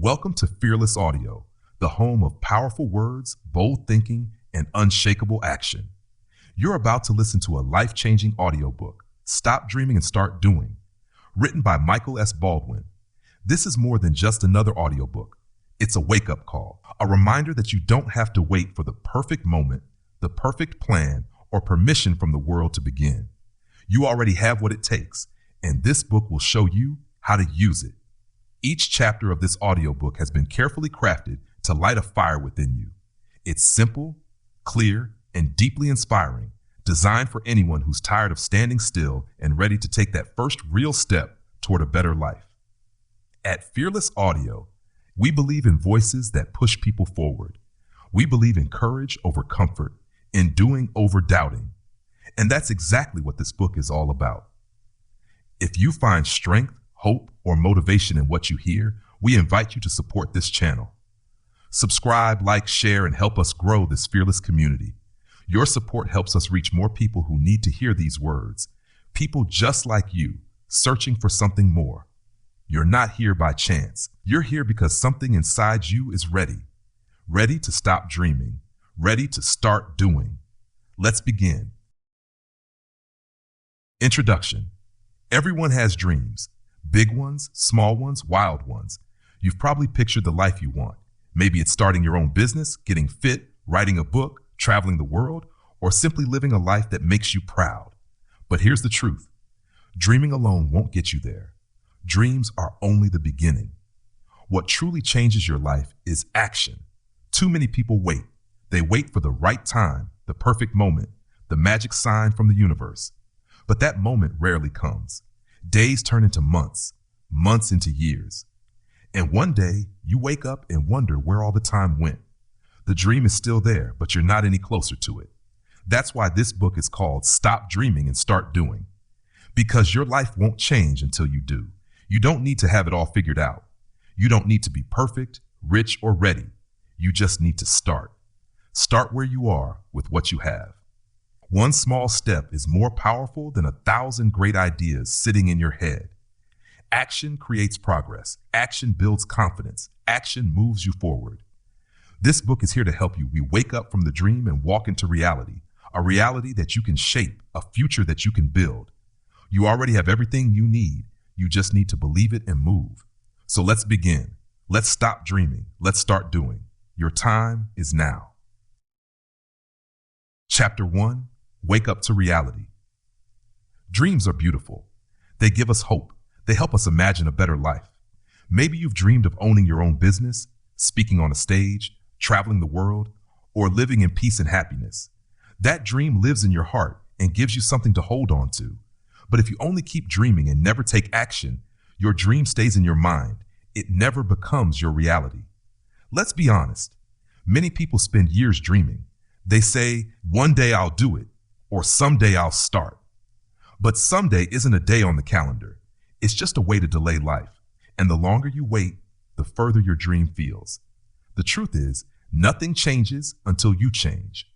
Welcome to Fearless Audio, the home of powerful words, bold thinking, and unshakable action. You're about to listen to a life-changing audiobook, Stop Dreaming and Start Doing, written by Michael S. Baldwin. This is more than just another audiobook. It's a wake-up call, a reminder that you don't have to wait for the perfect moment, the perfect plan, or permission from the world to begin. You already have what it takes, and this book will show you how to use it. Each chapter of this audiobook has been carefully crafted to light a fire within you. It's simple, clear, and deeply inspiring, designed for anyone who's tired of standing still and ready to take that first real step toward a better life. At Fearless Audio, we believe in voices that push people forward. We believe in courage over comfort, in doing over doubting. And that's exactly what this book is all about. If you find strength, hope, or motivation in what you hear, we invite you to support this channel. Subscribe, like, share, and help us grow this fearless community. Your support helps us reach more people who need to hear these words. People just like you, searching for something more. You're not here by chance. You're here because something inside you is ready. Ready to stop dreaming. Ready to start doing. Let's begin. Introduction. Everyone has dreams. Big ones, small ones, wild ones. You've probably pictured the life you want. Maybe it's starting your own business, getting fit, writing a book, traveling the world, or simply living a life that makes you proud. But here's the truth. Dreaming alone won't get you there. Dreams are only the beginning. What truly changes your life is action. Too many people wait. They wait for the right time, the perfect moment, the magic sign from the universe. But that moment rarely comes. Days turn into months, months into years. And one day, you wake up and wonder where all the time went. The dream is still there, but you're not any closer to it. That's why this book is called Stop Dreaming and Start Doing. Because your life won't change until you do. You don't need to have it all figured out. You don't need to be perfect, rich, or ready. You just need to start. Start where you are with what you have. One small step is more powerful than 1,000 great ideas sitting in your head. Action creates progress. Action builds confidence. Action moves you forward. This book is here to help you. We wake up from the dream and walk into reality, a reality that you can shape, a future that you can build. You already have everything you need. You just need to believe it and move. So let's begin. Let's stop dreaming. Let's start doing. Your time is now. Chapter 1. Wake up to reality. Dreams are beautiful. They give us hope. They help us imagine a better life. Maybe you've dreamed of owning your own business, speaking on a stage, traveling the world, or living in peace and happiness. That dream lives in your heart and gives you something to hold on to. But if you only keep dreaming and never take action, your dream stays in your mind. It never becomes your reality. Let's be honest. Many people spend years dreaming. They say, one day I'll do it, or someday I'll start. But someday isn't a day on the calendar. It's just a way to delay life. And the longer you wait, the further your dream feels. The truth is, nothing changes until you change.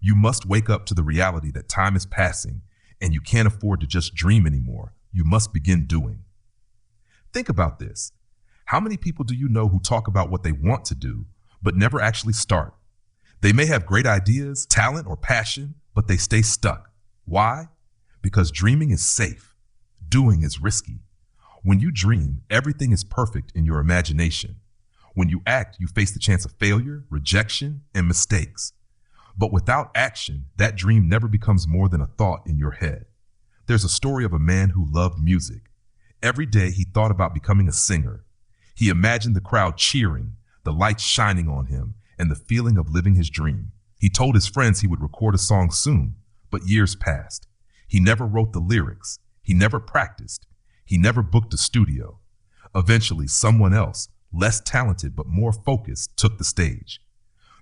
You must wake up to the reality that time is passing and you can't afford to just dream anymore. You must begin doing. Think about this. How many people do you know who talk about what they want to do, but never actually start? They may have great ideas, talent, or passion, but they stay stuck. Why? Because dreaming is safe. Doing is risky. When you dream, everything is perfect in your imagination. When you act, you face the chance of failure, rejection, and mistakes. But without action, that dream never becomes more than a thought in your head. There's a story of a man who loved music. Every day he thought about becoming a singer. He imagined the crowd cheering, the lights shining on him, and the feeling of living his dream. He told his friends he would record a song soon, but years passed. He never wrote the lyrics. He never practiced. He never booked a studio. Eventually, someone else, less talented but more focused, took the stage.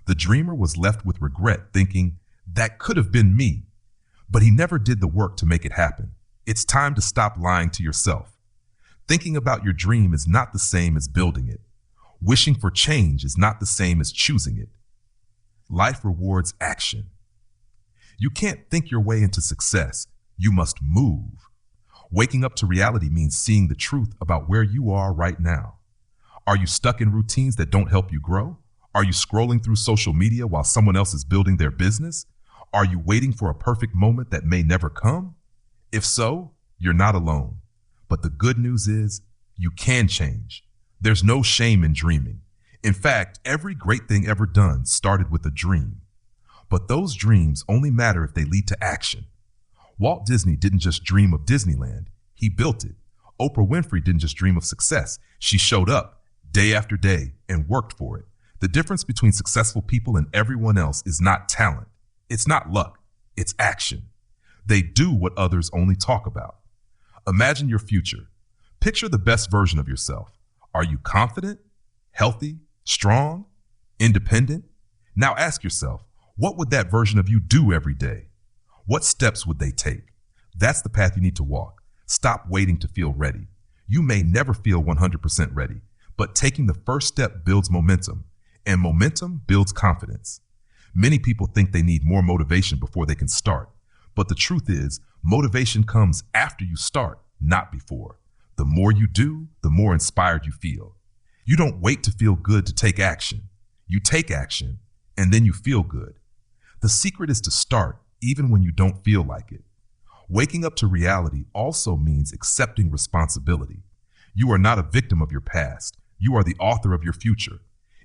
The dreamer was left with regret, thinking, that could have been me. But he never did the work to make it happen. It's time to stop lying to yourself. Thinking about your dream is not the same as building it. Wishing for change is not the same as choosing it. Life rewards action. You can't think your way into success. You must move. Waking up to reality means seeing the truth about where you are right now. Are you stuck in routines that don't help you grow? Are you scrolling through social media while someone else is building their business? Are you waiting for a perfect moment that may never come? If so, you're not alone. But the good news is you can change. There's no shame in dreaming. In fact, every great thing ever done started with a dream. But those dreams only matter if they lead to action. Walt Disney didn't just dream of Disneyland, he built it. Oprah Winfrey didn't just dream of success, she showed up day after day and worked for it. The difference between successful people and everyone else is not talent. It's not luck. It's action. They do what others only talk about. Imagine your future. Picture the best version of yourself. Are you confident, healthy, strong, independent? Now ask yourself, what would that version of you do every day? What steps would they take? That's the path you need to walk. Stop waiting to feel ready. You may never feel 100% ready, but taking the first step builds momentum, and momentum builds confidence. Many people think they need more motivation before they can start, but the truth is, motivation comes after you start, not before. The more you do, the more inspired you feel. You don't wait to feel good to take action. You take action, and then you feel good. The secret is to start even when you don't feel like it. Waking up to reality also means accepting responsibility. You are not a victim of your past. You are the author of your future.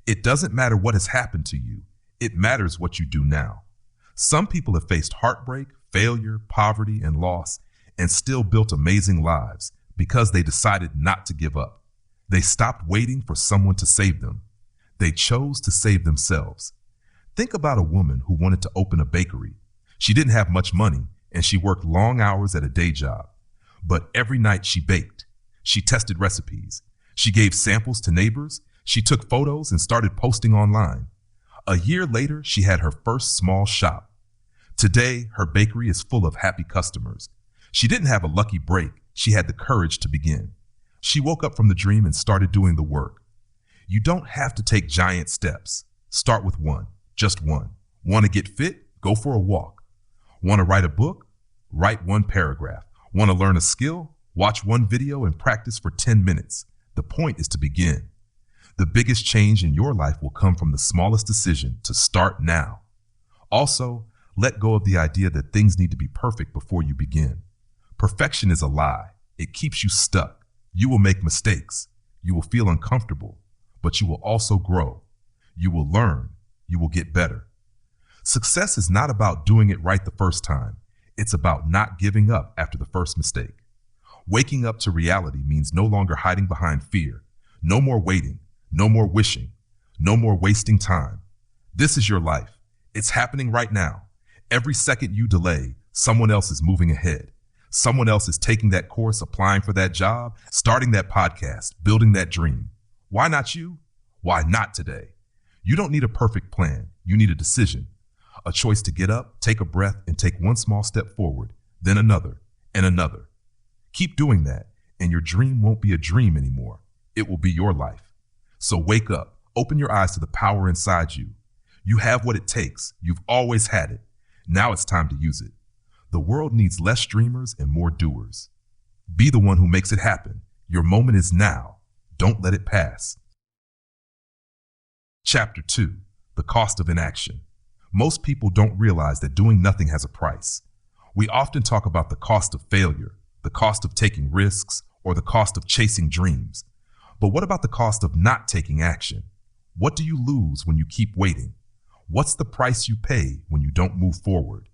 It doesn't matter what has happened to you. It matters what you do now. Some people have faced heartbreak, failure, poverty, and loss, and still built amazing lives because they decided not to give up. They stopped waiting for someone to save them. They chose to save themselves. Think about a woman who wanted to open a bakery. She didn't have much money, and she worked long hours at a day job. But every night she baked. She tested recipes. She gave samples to neighbors. She took photos and started posting online. A year later, she had her first small shop. Today, her bakery is full of happy customers. She didn't have a lucky break. She had the courage to begin. She woke up from the dream and started doing the work. You don't have to take giant steps. Start with one, just one. Want to get fit? Go for a walk. Want to write a book? Write one paragraph. Want to learn a skill? Watch one video and practice for 10 minutes. The point is to begin. The biggest change in your life will come from the smallest decision to start now. Also, let go of the idea that things need to be perfect before you begin. Perfection is a lie. It keeps you stuck. You will make mistakes. You will feel uncomfortable, but you will also grow. You will learn. You will get better. Success is not about doing it right the first time. It's about not giving up after the first mistake. Waking up to reality means no longer hiding behind fear. No more waiting. No more wishing. No more wasting time. This is your life. It's happening right now. Every second you delay, someone else is moving ahead. Someone else is taking that course, applying for that job, starting that podcast, building that dream. Why not you? Why not today? You don't need a perfect plan. You need a decision. A choice to get up, take a breath, and take one small step forward, then another, and another. Keep doing that, and your dream won't be a dream anymore. It will be your life. So wake up, open your eyes to the power inside you. You have what it takes. You've always had it. Now it's time to use it. The world needs less dreamers and more doers. Be the one who makes it happen. Your moment is now. Don't let it pass. Chapter 2, The Cost of Inaction. Most people don't realize that doing nothing has a price. We often talk about the cost of failure, the cost of taking risks, or the cost of chasing dreams. But what about the cost of not taking action? What do you lose when you keep waiting? What's the price you pay when you don't move forward?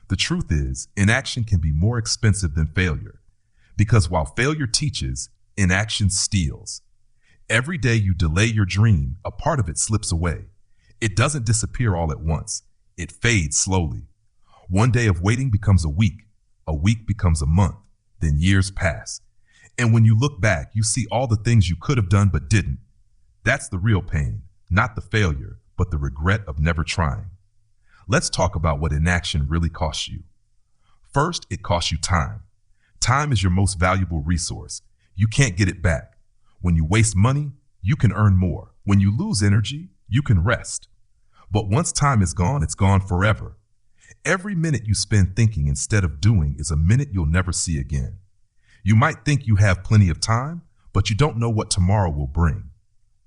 The truth is, inaction can be more expensive than failure. Because while failure teaches, inaction steals. Every day you delay your dream, a part of it slips away. It doesn't disappear all at once. It fades slowly. One day of waiting becomes a week becomes a month, then years pass. And when you look back, you see all the things you could have done but didn't. That's the real pain, not the failure, but the regret of never trying. Let's talk about what inaction really costs you. First, it costs you time. Time is your most valuable resource. You can't get it back. When you waste money, you can earn more. When you lose energy, you can rest. But once time is gone, it's gone forever. Every minute you spend thinking instead of doing is a minute you'll never see again. You might think you have plenty of time, but you don't know what tomorrow will bring.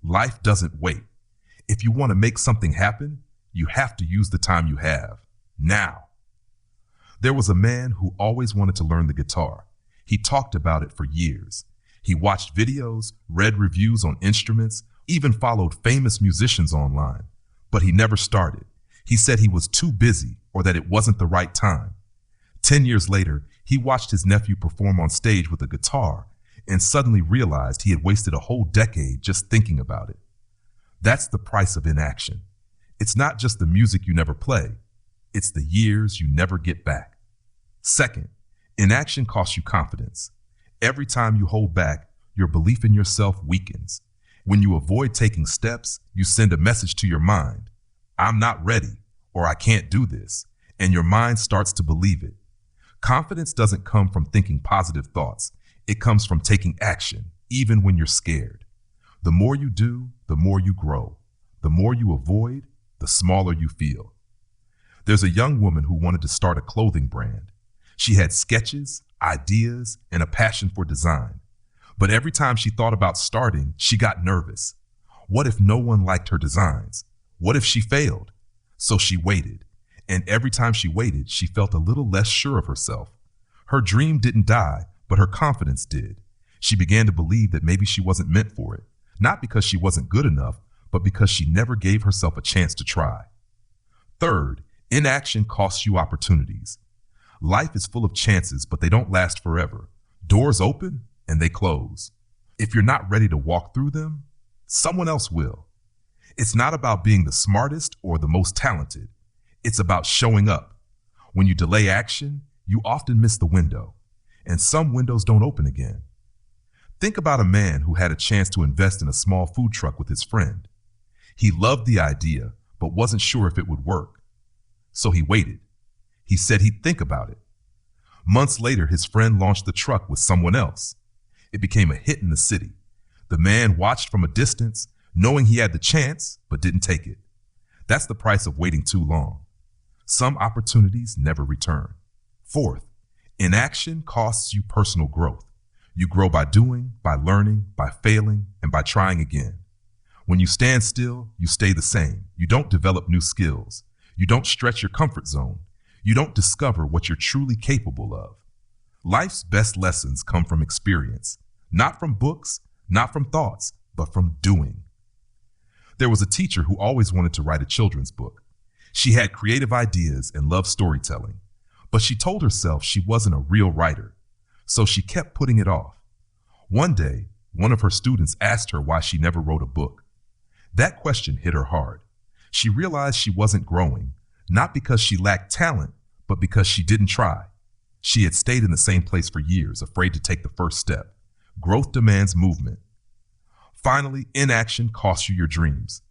Life doesn't wait. If you want to make something happen, you have to use the time you have, now. There was a man who always wanted to learn the guitar. He talked about it for years. He watched videos, read reviews on instruments, even followed famous musicians online. But he never started. He said he was too busy or that it wasn't the right time. 10 years later, he watched his nephew perform on stage with a guitar and suddenly realized he had wasted a whole decade just thinking about it. That's the price of inaction. It's not just the music you never play. It's the years you never get back. Second, inaction costs you confidence. Every time you hold back, your belief in yourself weakens. When you avoid taking steps, you send a message to your mind. I'm not ready, or I can't do this, and your mind starts to believe it. Confidence doesn't come from thinking positive thoughts. It comes from taking action, even when you're scared. The more you do, the more you grow. The more you avoid, the smaller you feel. There's a young woman who wanted to start a clothing brand. She had sketches, ideas, and a passion for design. But every time she thought about starting, she got nervous. What if no one liked her designs? What if she failed? So she waited. And every time she waited, she felt a little less sure of herself. Her dream didn't die, but her confidence did. She began to believe that maybe she wasn't meant for it, not because she wasn't good enough, but because she never gave herself a chance to try. Third, inaction costs you opportunities. Life is full of chances, but they don't last forever. Doors open and they close. If you're not ready to walk through them, someone else will. It's not about being the smartest or the most talented. It's about showing up. When you delay action, you often miss the window, and some windows don't open again. Think about a man who had a chance to invest in a small food truck with his friend. He loved the idea, but wasn't sure if it would work. So he waited. He said he'd think about it. Months later, his friend launched the truck with someone else. It became a hit in the city. The man watched from a distance, knowing he had the chance, but didn't take it. That's the price of waiting too long. Some opportunities never return. Fourth, inaction costs you personal growth. You grow by doing, by learning, by failing, and by trying again. When you stand still, you stay the same. You don't develop new skills. You don't stretch your comfort zone. You don't discover what you're truly capable of. Life's best lessons come from experience, not from books, not from thoughts, but from doing. There was a teacher who always wanted to write a children's book. She had creative ideas and loved storytelling, but she told herself she wasn't a real writer, so she kept putting it off. One day, one of her students asked her why she never wrote a book. That question hit her hard. She realized she wasn't growing, not because she lacked talent, but because she didn't try. She had stayed in the same place for years, afraid to take the first step. Growth demands movement. Finally, inaction costs you your dreams.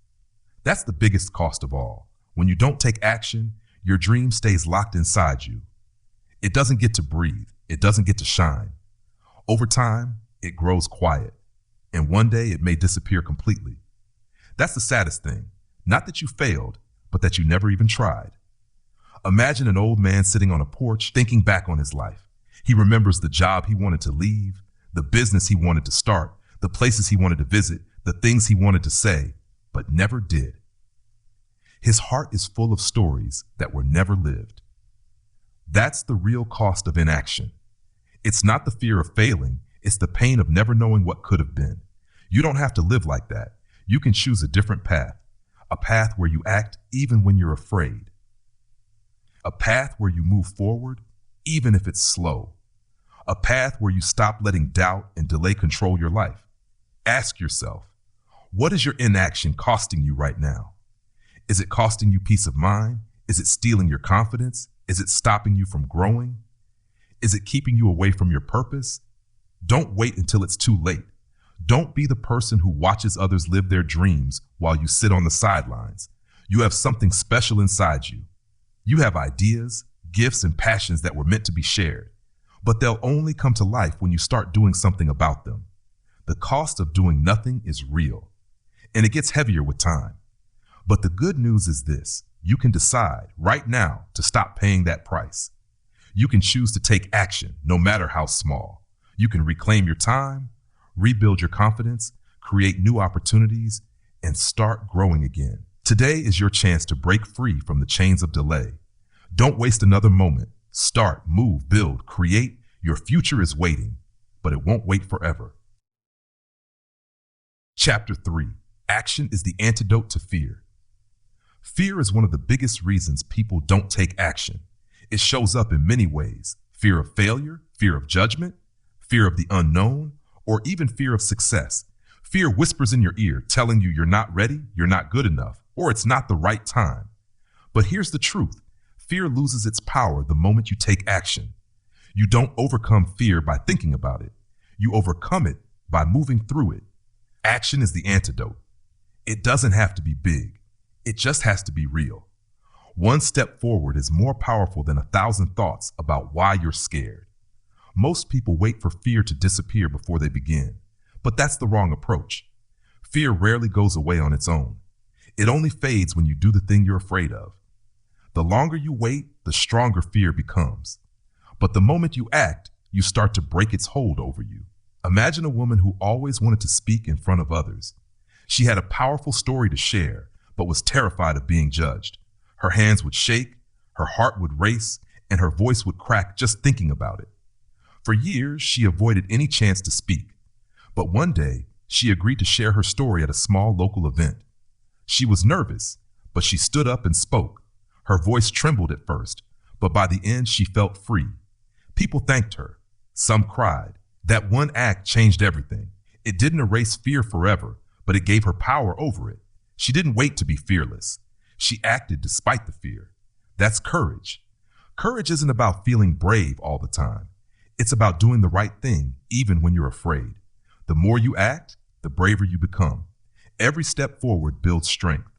That's the biggest cost of all. When you don't take action, your dream stays locked inside you. It doesn't get to breathe. It doesn't get to shine. Over time, it grows quiet, and one day it may disappear completely. That's the saddest thing. Not that you failed, but that you never even tried. Imagine an old man sitting on a porch thinking back on his life. He remembers the job he wanted to leave, the business he wanted to start, the places he wanted to visit, the things he wanted to say, but never did. His heart is full of stories that were never lived. That's the real cost of inaction. It's not the fear of failing, it's the pain of never knowing what could have been. You don't have to live like that. You can choose a different path, a path where you act even when you're afraid. A path where you move forward, even if it's slow. A path where you stop letting doubt and delay control your life. Ask yourself, what is your inaction costing you right now? Is it costing you peace of mind? Is it stealing your confidence? Is it stopping you from growing? Is it keeping you away from your purpose? Don't wait until it's too late. Don't be the person who watches others live their dreams while you sit on the sidelines. You have something special inside you. You have ideas, gifts, and passions that were meant to be shared, but they'll only come to life when you start doing something about them. The cost of doing nothing is real, and it gets heavier with time. But the good news is this: you can decide right now to stop paying that price. You can choose to take action, no matter how small. You can reclaim your time, rebuild your confidence, create new opportunities, and start growing again. Today is your chance to break free from the chains of delay. Don't waste another moment. Start, move, build, create. Your future is waiting, but it won't wait forever. Chapter 3. Action is the antidote to fear. Fear is one of the biggest reasons people don't take action. It shows up in many ways: fear of failure, fear of judgment, fear of the unknown, or even fear of success. Fear whispers in your ear, telling you you're not ready, you're not good enough, or it's not the right time. But here's the truth. Fear loses its power the moment you take action. You don't overcome fear by thinking about it. You overcome it by moving through it. Action is the antidote. It doesn't have to be big. It just has to be real. One step forward is more powerful than 1,000 thoughts about why you're scared. Most people wait for fear to disappear before they begin, but that's the wrong approach. Fear rarely goes away on its own. It only fades when you do the thing you're afraid of. The longer you wait, the stronger fear becomes. But the moment you act, you start to break its hold over you. Imagine a woman who always wanted to speak in front of others. She had a powerful story to share, but was terrified of being judged. Her hands would shake, her heart would race, and her voice would crack just thinking about it. For years, she avoided any chance to speak. But one day, she agreed to share her story at a small local event. She was nervous, but she stood up and spoke. Her voice trembled at first, but by the end, she felt free. People thanked her. Some cried. That one act changed everything. It didn't erase fear forever, but it gave her power over it. She didn't wait to be fearless. She acted despite the fear. That's courage. Courage isn't about feeling brave all the time. It's about doing the right thing, even when you're afraid. The more you act, the braver you become. Every step forward builds strength.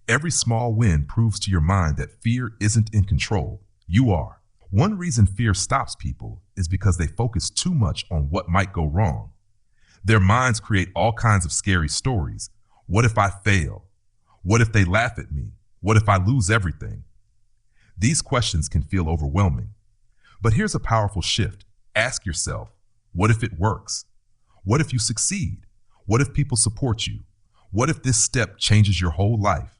Every small win proves to your mind that fear isn't in control. You are. One reason fear stops people is because they focus too much on what might go wrong. Their minds create all kinds of scary stories. What if I fail? What if they laugh at me? What if I lose everything? These questions can feel overwhelming. But here's a powerful shift. Ask yourself, what if it works? What if you succeed? What if people support you? What if this step changes your whole life?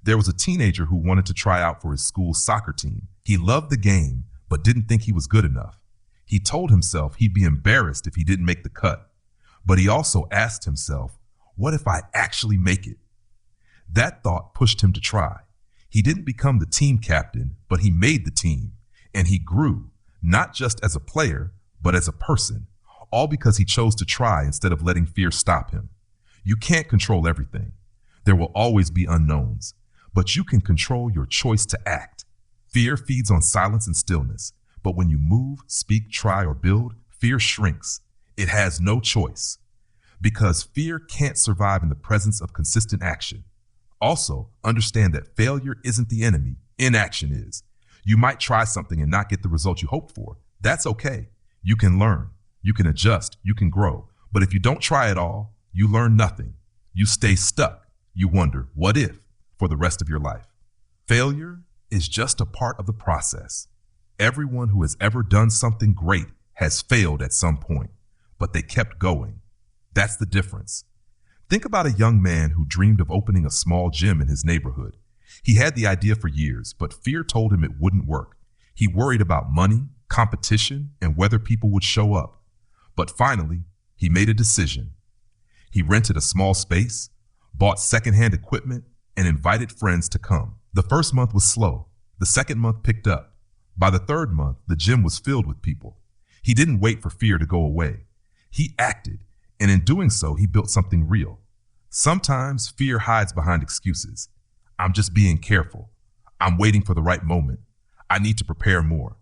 There was a teenager who wanted to try out for his school's soccer team. He loved the game, but didn't think he was good enough. He told himself he'd be embarrassed if he didn't make the cut. But he also asked himself, what if I actually make it? That thought pushed him to try. He didn't become the team captain, but he made the team, and he grew, not just as a player, but as a person, all because he chose to try instead of letting fear stop him. You can't control everything. There will always be unknowns, but you can control your choice to act. Fear feeds on silence and stillness, but when you move, speak, try, or build, fear shrinks. It has no choice, because fear can't survive in the presence of consistent action. Also, understand that failure isn't the enemy, inaction is. You might try something and not get the result you hoped for. That's okay. You can learn, you can adjust, you can grow. But if you don't try at all, you learn nothing. You stay stuck. You wonder, what if, for the rest of your life? Failure is just a part of the process. Everyone who has ever done something great has failed at some point, but they kept going. That's the difference. Think about a young man who dreamed of opening a small gym in his neighborhood. He had the idea for years, but fear told him it wouldn't work. He worried about money, competition, and whether people would show up. But finally, he made a decision. He rented a small space, bought secondhand equipment, and invited friends to come. The first month was slow. The second month picked up. By the third month, the gym was filled with people. He didn't wait for fear to go away. He acted, and in doing so, he built something real. Sometimes fear hides behind excuses. I'm just being careful. I'm waiting for the right moment. I need to prepare more.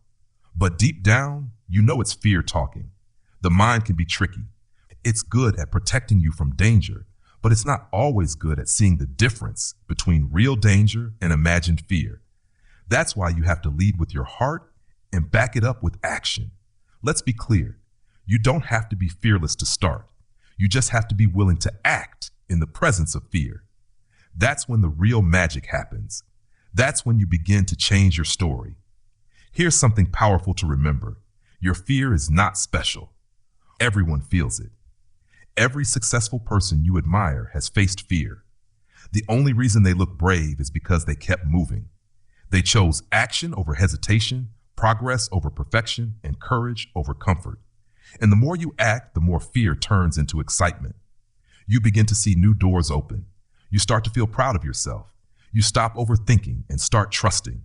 But deep down, you know it's fear talking. The mind can be tricky. It's good at protecting you from danger, but it's not always good at seeing the difference between real danger and imagined fear. That's why you have to lead with your heart and back it up with action. Let's be clear. You don't have to be fearless to start. You just have to be willing to act in the presence of fear. That's when the real magic happens. That's when you begin to change your story. Here's something powerful to remember. Your fear is not special. Everyone feels it. Every successful person you admire has faced fear. The only reason they look brave is because they kept moving. They chose action over hesitation, progress over perfection, and courage over comfort. And the more you act, the more fear turns into excitement. You begin to see new doors open. You start to feel proud of yourself. You stop overthinking and start trusting.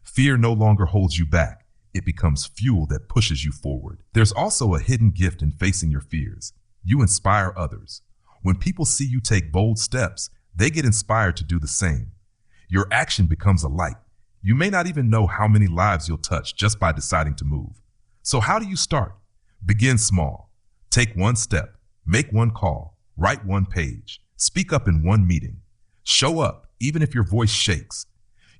Fear no longer holds you back. It becomes fuel that pushes you forward. There's also a hidden gift in facing your fears. You inspire others. When people see you take bold steps, they get inspired to do the same. Your action becomes a light. You may not even know how many lives you'll touch just by deciding to move. So how do you start? Begin small. Take one step. Make one call. Write one page. Speak up in one meeting. Show up, even if your voice shakes.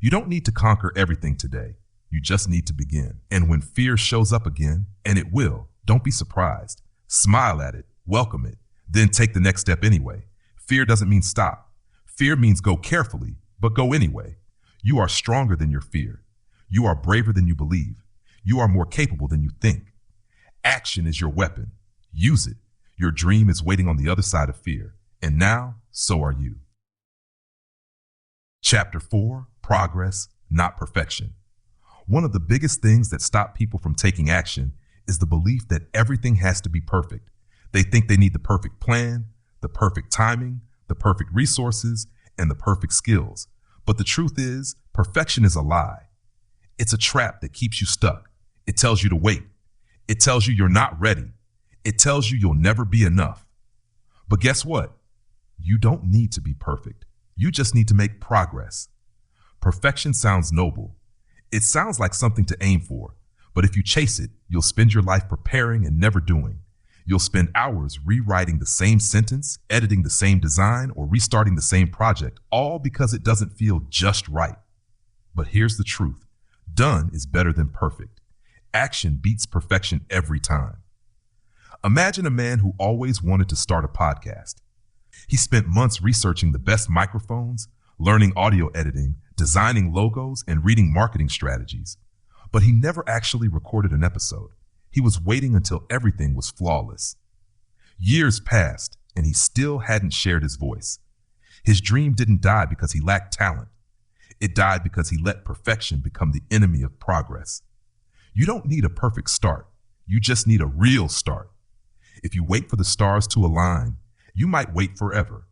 You don't need to conquer everything today. You just need to begin. And when fear shows up again, and it will, don't be surprised. Smile at it, welcome it, then take the next step anyway. Fear doesn't mean stop. Fear means go carefully, but go anyway. You are stronger than your fear. You are braver than you believe. You are more capable than you think. Action is your weapon. Use it. Your dream is waiting on the other side of fear. And now, so are you. Chapter 4, Progress, Not Perfection. One of the biggest things that stop people from taking action is the belief that everything has to be perfect. They think they need the perfect plan, the perfect timing, the perfect resources, and the perfect skills. But the truth is, perfection is a lie. It's a trap that keeps you stuck. It tells you to wait. It tells you you're not ready. It tells you you'll never be enough. But guess what? You don't need to be perfect. You just need to make progress. Perfection sounds noble. It sounds like something to aim for. But if you chase it, you'll spend your life preparing and never doing. You'll spend hours rewriting the same sentence, editing the same design, or restarting the same project, all because it doesn't feel just right. But here's the truth. Done is better than perfect. Action beats perfection every time. Imagine a man who always wanted to start a podcast. He spent months researching the best microphones, learning audio editing, designing logos, and reading marketing strategies. But he never actually recorded an episode. He was waiting until everything was flawless. Years passed, and he still hadn't shared his voice. His dream didn't die because he lacked talent. It died because he let perfection become the enemy of progress. You don't need a perfect start. You just need a real start. If you wait for the stars to align, you might wait forever.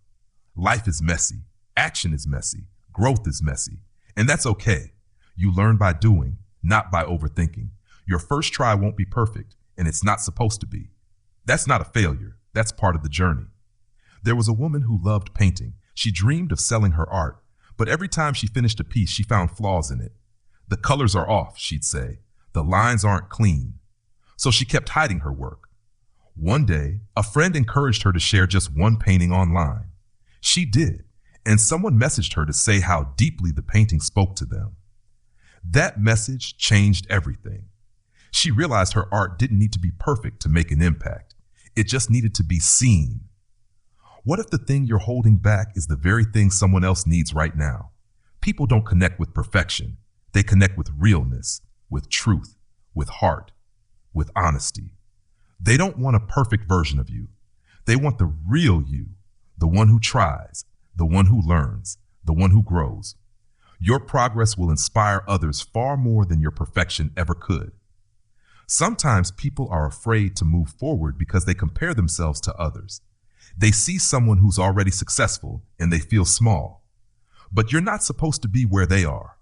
Life is messy. Action is messy. Growth is messy. And that's okay. You learn by doing, not by overthinking. Your first try won't be perfect, and it's not supposed to be. That's not a failure. That's part of the journey. There was a woman who loved painting. She dreamed of selling her art, but every time she finished a piece, she found flaws in it. The colors are off, she'd say. The lines aren't clean. So she kept hiding her work. One day, a friend encouraged her to share just one painting online. She did, and someone messaged her to say how deeply the painting spoke to them. That message changed everything. She realized her art didn't need to be perfect to make an impact. It just needed to be seen. What if the thing you're holding back is the very thing someone else needs right now? People don't connect with perfection. They connect with realness, with truth, with heart, with honesty. They don't want a perfect version of you. They want the real you, the one who tries, the one who learns, the one who grows. Your progress will inspire others far more than your perfection ever could. Sometimes people are afraid to move forward because they compare themselves to others. They see someone who's already successful and they feel small. But you're not supposed to be where they are.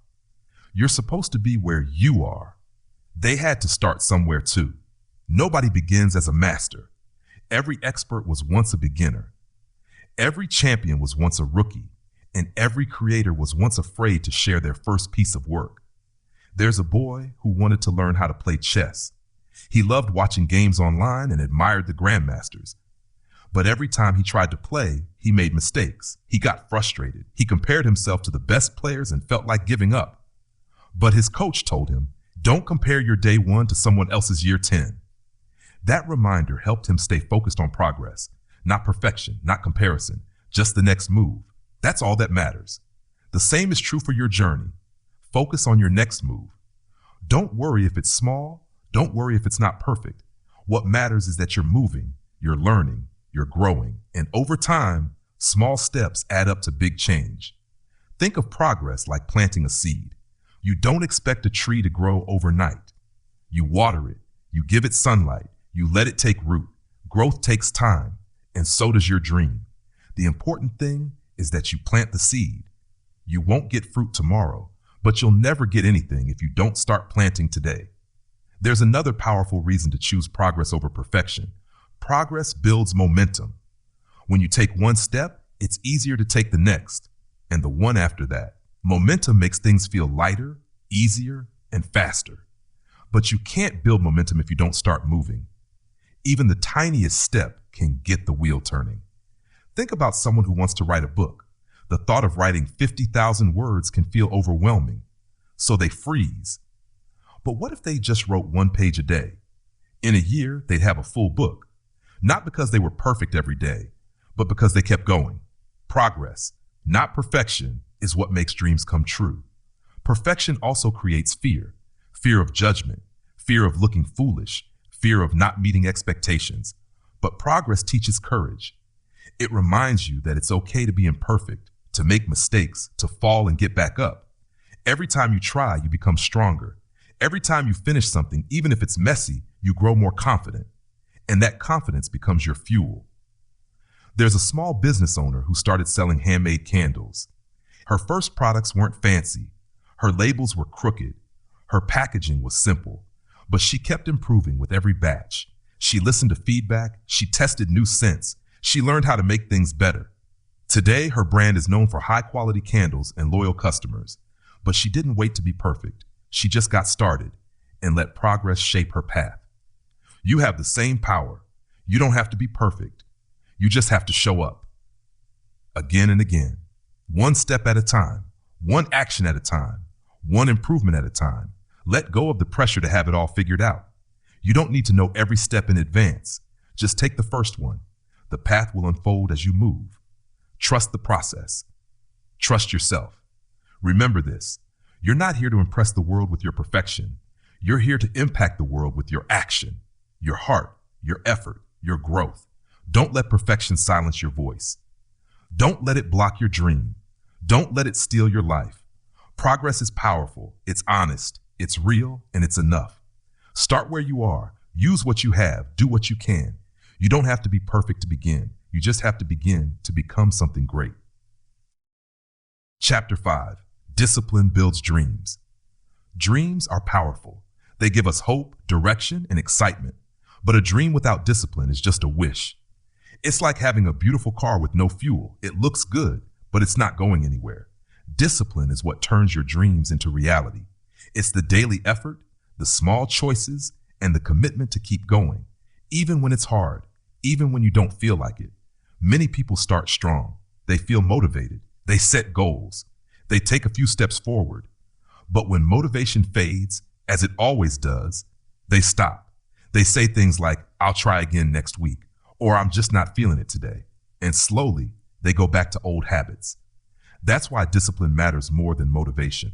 You're supposed to be where you are. They had to start somewhere too. Nobody begins as a master. Every expert was once a beginner. Every champion was once a rookie, and every creator was once afraid to share their first piece of work. There's a boy who wanted to learn how to play chess. He loved watching games online and admired the grandmasters. But every time he tried to play, he made mistakes. He got frustrated. He compared himself to the best players and felt like giving up. But his coach told him, don't compare your day 1 to someone else's year 10. That reminder helped him stay focused on progress, not perfection, not comparison, just the next move. That's all that matters. The same is true for your journey. Focus on your next move. Don't worry if it's small. Don't worry if it's not perfect. What matters is that you're moving, you're learning, you're growing, and over time, small steps add up to big change. Think of progress like planting a seed. You don't expect a tree to grow overnight. You water it, you give it sunlight, you let it take root. Growth takes time, and so does your dream. The important thing is that you plant the seed. You won't get fruit tomorrow, but you'll never get anything if you don't start planting today. There's another powerful reason to choose progress over perfection. Progress builds momentum. When you take one step, it's easier to take the next, and the one after that. Momentum makes things feel lighter, easier, and faster. But you can't build momentum if you don't start moving. Even the tiniest step can get the wheel turning. Think about someone who wants to write a book. The thought of writing 50,000 words can feel overwhelming, so they freeze. But what if they just wrote 1 page a day? In a year, they'd have a full book. Not because they were perfect every day, but because they kept going. Progress, not perfection, is what makes dreams come true. Perfection also creates fear. Fear of judgment, fear of looking foolish, fear of not meeting expectations. But progress teaches courage. It reminds you that it's okay to be imperfect, to make mistakes, to fall and get back up. Every time you try, you become stronger. Every time you finish something, even if it's messy, you grow more confident. And that confidence becomes your fuel. There's a small business owner who started selling handmade candles. Her first products weren't fancy. Her labels were crooked. Her packaging was simple. But she kept improving with every batch. She listened to feedback. She tested new scents. She learned how to make things better. Today, her brand is known for high-quality candles and loyal customers. But she didn't wait to be perfect. She just got started and let progress shape her path. You have the same power. You don't have to be perfect. You just have to show up. Again and again. One step at a time. One action at a time. One improvement at a time. Let go of the pressure to have it all figured out. You don't need to know every step in advance. Just take the first one. The path will unfold as you move. Trust the process. Trust yourself. Remember this. You're not here to impress the world with your perfection. You're here to impact the world with your action, your heart, your effort, your growth. Don't let perfection silence your voice. Don't let it block your dream. Don't let it steal your life. Progress is powerful. It's honest. It's real, and it's enough. Start where you are. Use what you have. Do what you can. You don't have to be perfect to begin. You just have to begin to become something great. Chapter 5. Discipline builds dreams. Dreams are powerful. They give us hope, direction, and excitement. But a dream without discipline is just a wish. It's like having a beautiful car with no fuel. It looks good, but it's not going anywhere. Discipline is what turns your dreams into reality. It's the daily effort, the small choices, and the commitment to keep going, even when it's hard, even when you don't feel like it. Many people start strong. They feel motivated. They set goals. They take a few steps forward. But when motivation fades, as it always does, they stop. They say things like, "I'll try again next week," or "I'm just not feeling it today." And slowly, they go back to old habits. That's why discipline matters more than motivation.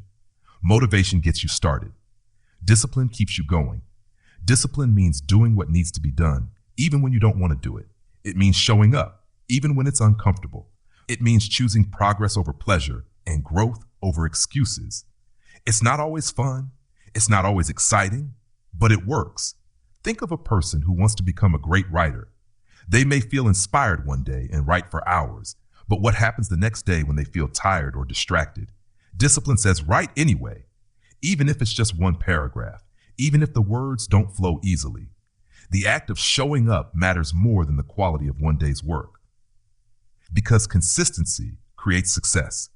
Motivation gets you started. Discipline keeps you going. Discipline means doing what needs to be done, even when you don't want to do it. It means showing up, even when it's uncomfortable. It means choosing progress over pleasure and growth over excuses. It's not always fun. It's not always exciting, but it works. Think of a person who wants to become a great writer. They may feel inspired one day and write for hours, but what happens the next day when they feel tired or distracted? Discipline says write anyway, even if it's just one paragraph, even if the words don't flow easily. The act of showing up matters more than the quality of one day's work. Because consistency creates success.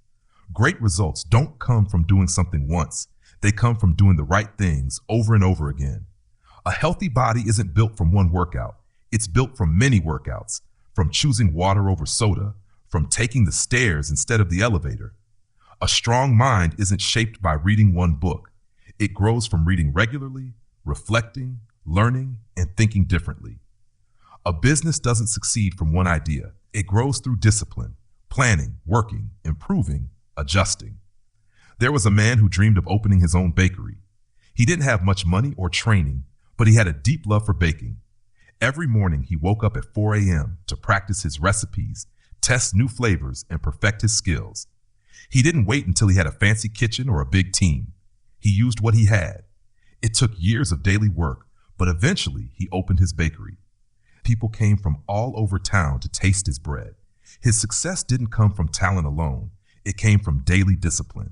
Great results don't come from doing something once. They come from doing the right things over and over again. A healthy body isn't built from one workout. It's built from many workouts, from choosing water over soda, from taking the stairs instead of the elevator. A strong mind isn't shaped by reading one book. It grows from reading regularly, reflecting, learning, and thinking differently. A business doesn't succeed from one idea. It grows through discipline, planning, working, improving, adjusting. There was a man who dreamed of opening his own bakery. He didn't have much money or training, but he had a deep love for baking. Every morning he woke up at 4 a.m. to practice his recipes, test new flavors, and perfect his skills. He didn't wait until he had a fancy kitchen or a big team. He used what he had. It took years of daily work, but eventually he opened his bakery. People came from all over town to taste his bread. His success didn't come from talent alone. It came from daily discipline.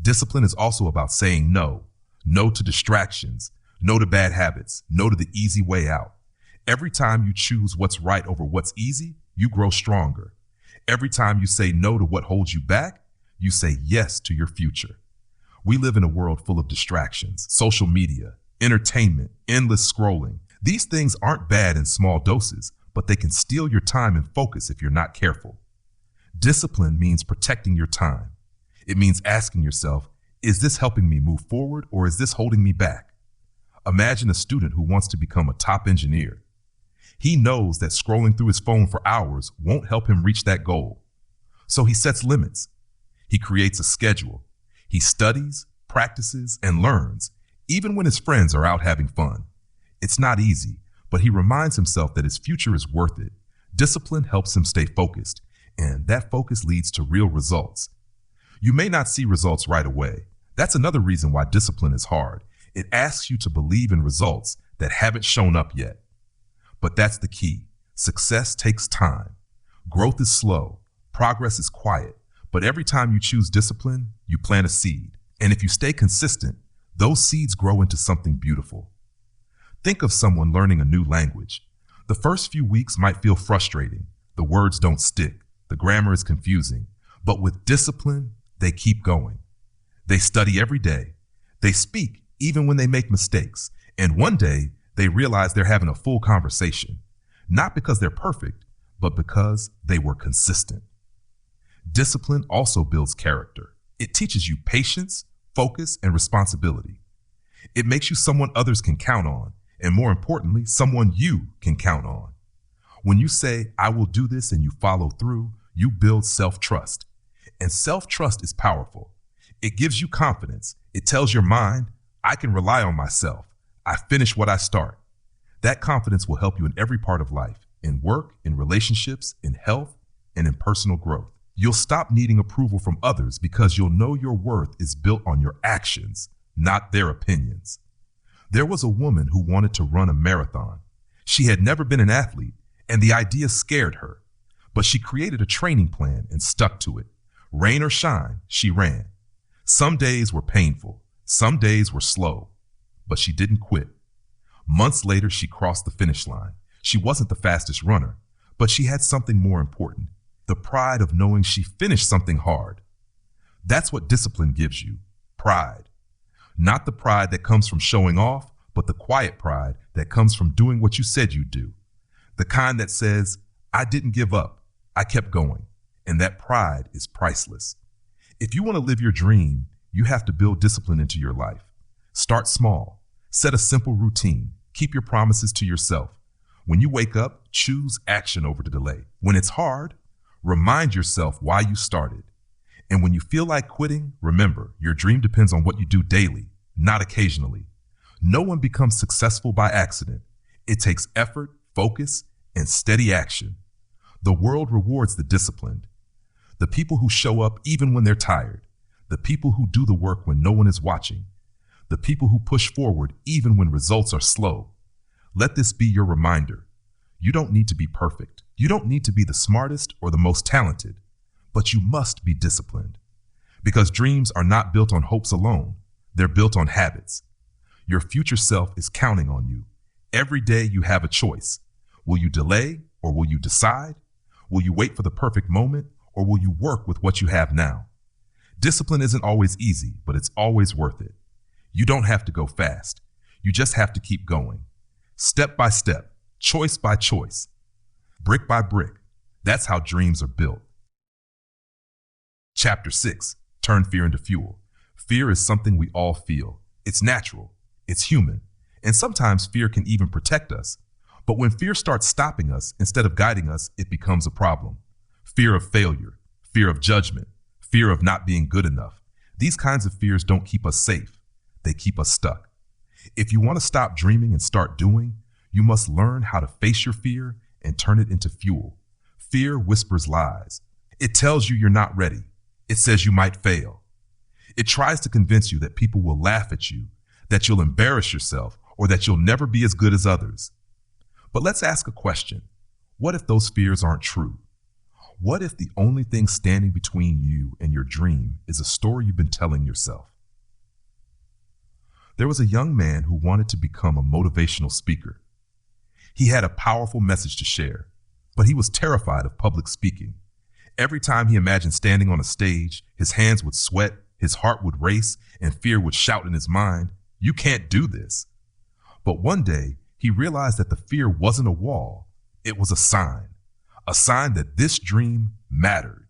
Discipline is also about saying no. No to distractions. No to bad habits. No to the easy way out. Every time you choose what's right over what's easy, you grow stronger. Every time you say no to what holds you back, you say yes to your future. We live in a world full of distractions, social media, entertainment, endless scrolling. These things aren't bad in small doses, but they can steal your time and focus if you're not careful. Discipline means protecting your time. It means asking yourself, is this helping me move forward or is this holding me back? Imagine a student who wants to become a top engineer. He knows that scrolling through his phone for hours won't help him reach that goal. So he sets limits. He creates a schedule. He studies, practices, and learns, even when his friends are out having fun. It's not easy, but he reminds himself that his future is worth it. Discipline helps him stay focused, and that focus leads to real results. You may not see results right away. That's another reason why discipline is hard. It asks you to believe in results that haven't shown up yet. But that's the key. Success takes time. Growth is slow. Progress is quiet. But every time you choose discipline, you plant a seed. And if you stay consistent, those seeds grow into something beautiful. Think of someone learning a new language. The first few weeks might feel frustrating. The words don't stick. The grammar is confusing. But with discipline, they keep going. They study every day. They speak even when they make mistakes. And one day, they realize they're having a full conversation. Not because they're perfect, but because they were consistent. Discipline also builds character. It teaches you patience, focus, and responsibility. It makes you someone others can count on, and more importantly, someone you can count on. When you say, I will do this, and you follow through, you build self-trust. And self-trust is powerful. It gives you confidence. It tells your mind, I can rely on myself. I finish what I start. That confidence will help you in every part of life, in work, in relationships, in health, and in personal growth. You'll stop needing approval from others because you'll know your worth is built on your actions, not their opinions. There was a woman who wanted to run a marathon. She had never been an athlete, and the idea scared her. But she created a training plan and stuck to it. Rain or shine, she ran. Some days were painful. Some days were slow. But she didn't quit. Months later, she crossed the finish line. She wasn't the fastest runner, but she had something more important. The pride of knowing she finished something hard. That's what discipline gives you, pride. Not the pride that comes from showing off, but the quiet pride that comes from doing what you said you'd do. The kind that says, I didn't give up, I kept going. And that pride is priceless. If you want to live your dream, you have to build discipline into your life. Start small, set a simple routine, keep your promises to yourself. When you wake up, choose action over the delay. When it's hard, remind yourself why you started. And when you feel like quitting, remember, your dream depends on what you do daily, not occasionally. No one becomes successful by accident. It takes effort, focus, and steady action. The world rewards the disciplined. The people who show up even when they're tired. The people who do the work when no one is watching. The people who push forward even when results are slow. Let this be your reminder. You don't need to be perfect. You don't need to be the smartest or the most talented, but you must be disciplined. Because dreams are not built on hopes alone. They're built on habits. Your future self is counting on you. Every day you have a choice. Will you delay or will you decide? Will you wait for the perfect moment or will you work with what you have now? Discipline isn't always easy, but it's always worth it. You don't have to go fast. You just have to keep going. Step by step, choice by choice, brick by brick. That's how dreams are built. Chapter 6, Turn Fear into Fuel. Fear is something we all feel. It's natural. It's human. And sometimes fear can even protect us. But when fear starts stopping us instead of guiding us, it becomes a problem. Fear of failure, fear of judgment, fear of not being good enough. These kinds of fears don't keep us safe. They keep us stuck. If you want to stop dreaming and start doing, You must learn how to face your fear and turn it into fuel. Fear whispers lies. It tells you you're not ready. It says you might fail. It tries to convince you that people will laugh at you, that you'll embarrass yourself, or that you'll never be as good as others. But let's ask a question. What if those fears aren't true? What if the only thing standing between you and your dream is a story you've been telling yourself? There was a young man who wanted to become a motivational speaker. He had a powerful message to share, but he was terrified of public speaking. Every time he imagined standing on a stage, his hands would sweat, his heart would race, and fear would shout in his mind, "You can't do this." But one day, he realized that the fear wasn't a wall. It was a sign that this dream mattered,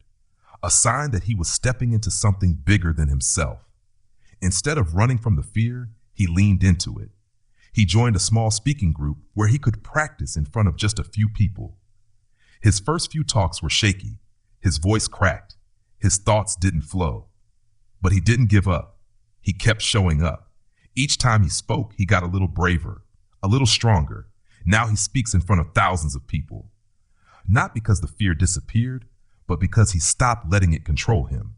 a sign that he was stepping into something bigger than himself. Instead of running from the fear, he leaned into it. He joined a small speaking group where he could practice in front of just a few people. His first few talks were shaky. His voice cracked. His thoughts didn't flow. But he didn't give up. He kept showing up. Each time he spoke, he got a little braver, a little stronger. Now he speaks in front of thousands of people. Not because the fear disappeared, but because he stopped letting it control him.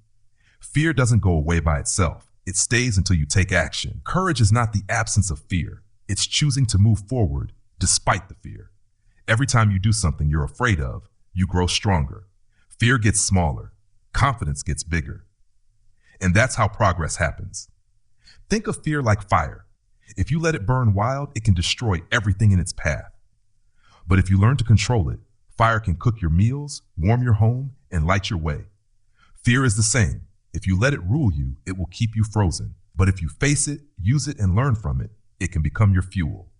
Fear doesn't go away by itself. It stays until you take action. Courage is not the absence of fear. It's choosing to move forward despite the fear. Every time you do something you're afraid of, you grow stronger. Fear gets smaller. Confidence gets bigger. And that's how progress happens. Think of fear like fire. If you let it burn wild, it can destroy everything in its path. But if you learn to control it, fire can cook your meals, warm your home, and light your way. Fear is the same. If you let it rule you, it will keep you frozen. But if you face it, use it, and learn from it, it can become your fuel.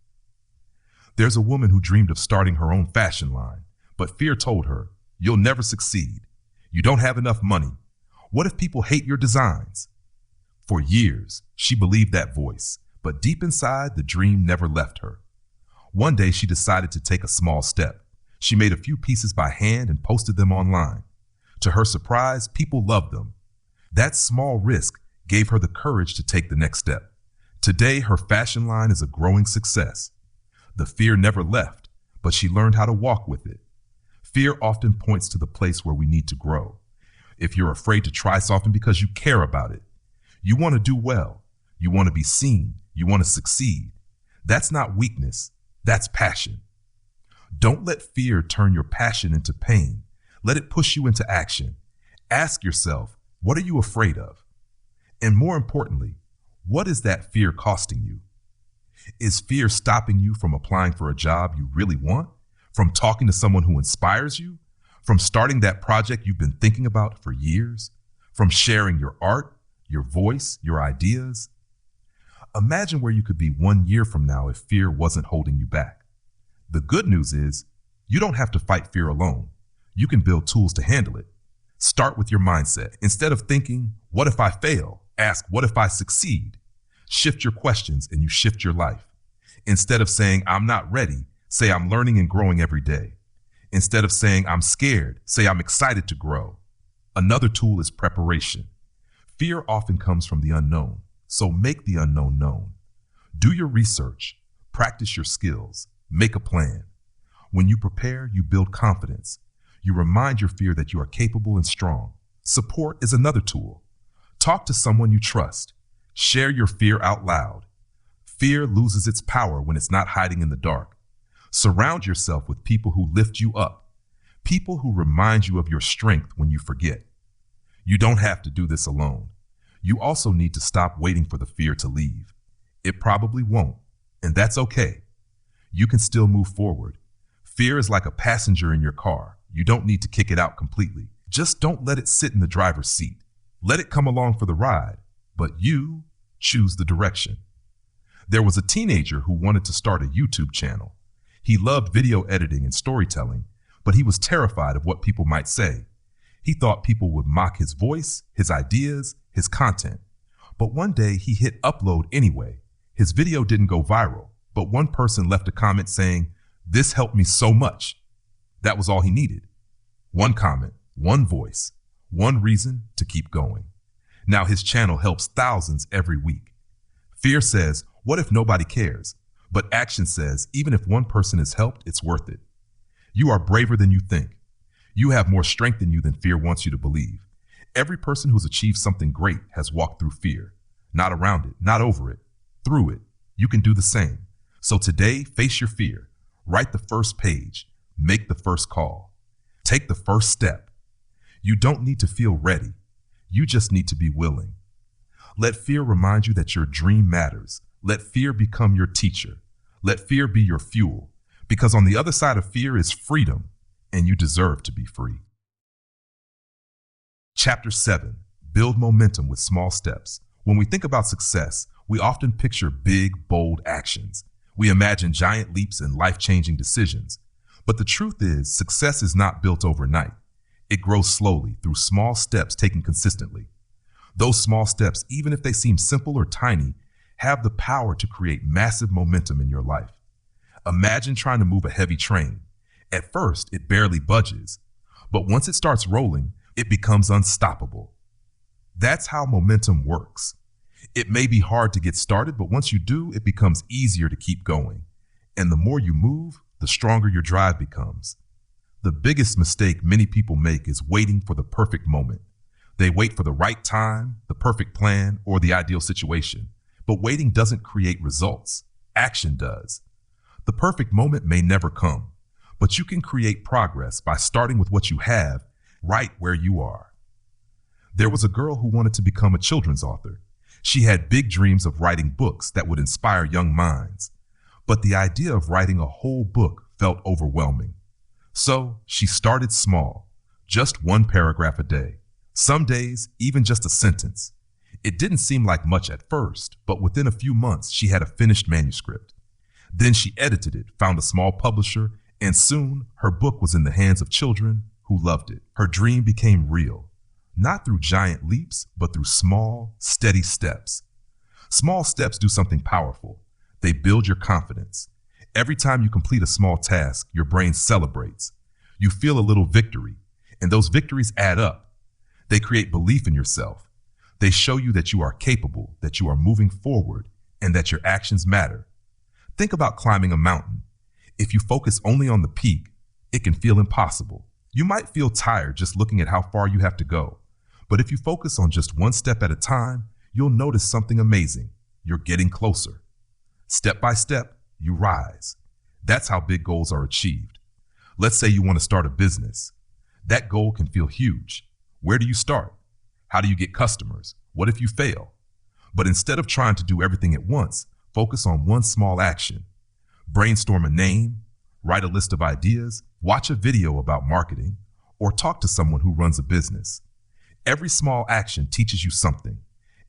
There's a woman who dreamed of starting her own fashion line, but fear told her, "You'll never succeed. You don't have enough money. What if people hate your designs?" For years, she believed that voice, but deep inside, the dream never left her. One day, she decided to take a small step. She made a few pieces by hand and posted them online. To her surprise, people loved them. That small risk gave her the courage to take the next step. Today, her fashion line is a growing success. The fear never left, but she learned how to walk with it. Fear often points to the place where we need to grow. If you're afraid to try something because you care about it, you want to do well, you want to be seen, you want to succeed. That's not weakness, that's passion. Don't let fear turn your passion into pain. Let it push you into action. Ask yourself, what are you afraid of? And more importantly, what is that fear costing you? Is fear stopping you from applying for a job you really want? From talking to someone who inspires you? From starting that project you've been thinking about for years? From sharing your art, your voice, your ideas? Imagine where you could be 1 year from now if fear wasn't holding you back. The good news is, you don't have to fight fear alone. You can build tools to handle it. Start with your mindset. Instead of thinking, "What if I fail?" ask, "What if I succeed?" Shift your questions and you shift your life. Instead of saying, "I'm not ready," say, "I'm learning and growing every day." Instead of saying, "I'm scared," say, "I'm excited to grow." Another tool is preparation. Fear often comes from the unknown, so make the unknown known. Do your research, practice your skills, make a plan. When you prepare, you build confidence. You remind your fear that you are capable and strong. Support is another tool. Talk to someone you trust. Share your fear out loud. Fear loses its power when it's not hiding in the dark. Surround yourself with people who lift you up, people who remind you of your strength when you forget. You don't have to do this alone. You also need to stop waiting for the fear to leave. It probably won't, and that's okay. You can still move forward. Fear is like a passenger in your car. You don't need to kick it out completely. Just don't let it sit in the driver's seat. Let it come along for the ride, but you choose the direction. There was a teenager who wanted to start a YouTube channel. He loved video editing and storytelling, but he was terrified of what people might say. He thought people would mock his voice, his ideas, his content. But one day he hit upload anyway. His video didn't go viral, but one person left a comment saying, "This helped me so much." That was all he needed. One comment, one voice, one reason to keep going. Now his channel helps thousands every week. Fear says, "What if nobody cares?" But action says, even if one person is helped, it's worth it. You are braver than you think. You have more strength in you than fear wants you to believe. Every person who's achieved something great has walked through fear. Not around it, not over it, through it. You can do the same. So today, face your fear. Write the first page. Make the first call. Take the first step. You don't need to feel ready. You just need to be willing. Let fear remind you that your dream matters. Let fear become your teacher. Let fear be your fuel. Because on the other side of fear is freedom, and you deserve to be free. Chapter 7. Build momentum with small steps. When we think about success, we often picture big, bold actions. We imagine giant leaps and life-changing decisions. But the truth is, success is not built overnight. It grows slowly through small steps taken consistently. Those small steps, even if they seem simple or tiny, have the power to create massive momentum in your life. Imagine trying to move a heavy train. At first, it barely budges, but once it starts rolling, it becomes unstoppable. That's how momentum works. It may be hard to get started, but once you do, it becomes easier to keep going. And the more you move, the stronger your drive becomes. The biggest mistake many people make is waiting for the perfect moment. They wait for the right time, the perfect plan, or the ideal situation. But waiting doesn't create results. Action does. The perfect moment may never come, but you can create progress by starting with what you have right where you are. There was a girl who wanted to become a children's author. She had big dreams of writing books that would inspire young minds. But the idea of writing a whole book felt overwhelming. So she started small, just one paragraph a day. Some days, even just a sentence. It didn't seem like much at first, but within a few months, she had a finished manuscript. Then she edited it, found a small publisher, and soon her book was in the hands of children who loved it. Her dream became real, not through giant leaps, but through small, steady steps. Small steps do something powerful. They build your confidence. Every time you complete a small task, your brain celebrates. You feel a little victory, and those victories add up. They create belief in yourself. They show you that you are capable, that you are moving forward, and that your actions matter. Think about climbing a mountain. If you focus only on the peak, it can feel impossible. You might feel tired just looking at how far you have to go. But if you focus on just one step at a time, you'll notice something amazing. You're getting closer. Step by step, you rise. That's how big goals are achieved. Let's say you want to start a business. That goal can feel huge. Where do you start? How do you get customers? What if you fail? But instead of trying to do everything at once, focus on one small action. Brainstorm a name, write a list of ideas, watch a video about marketing, or talk to someone who runs a business. Every small action teaches you something.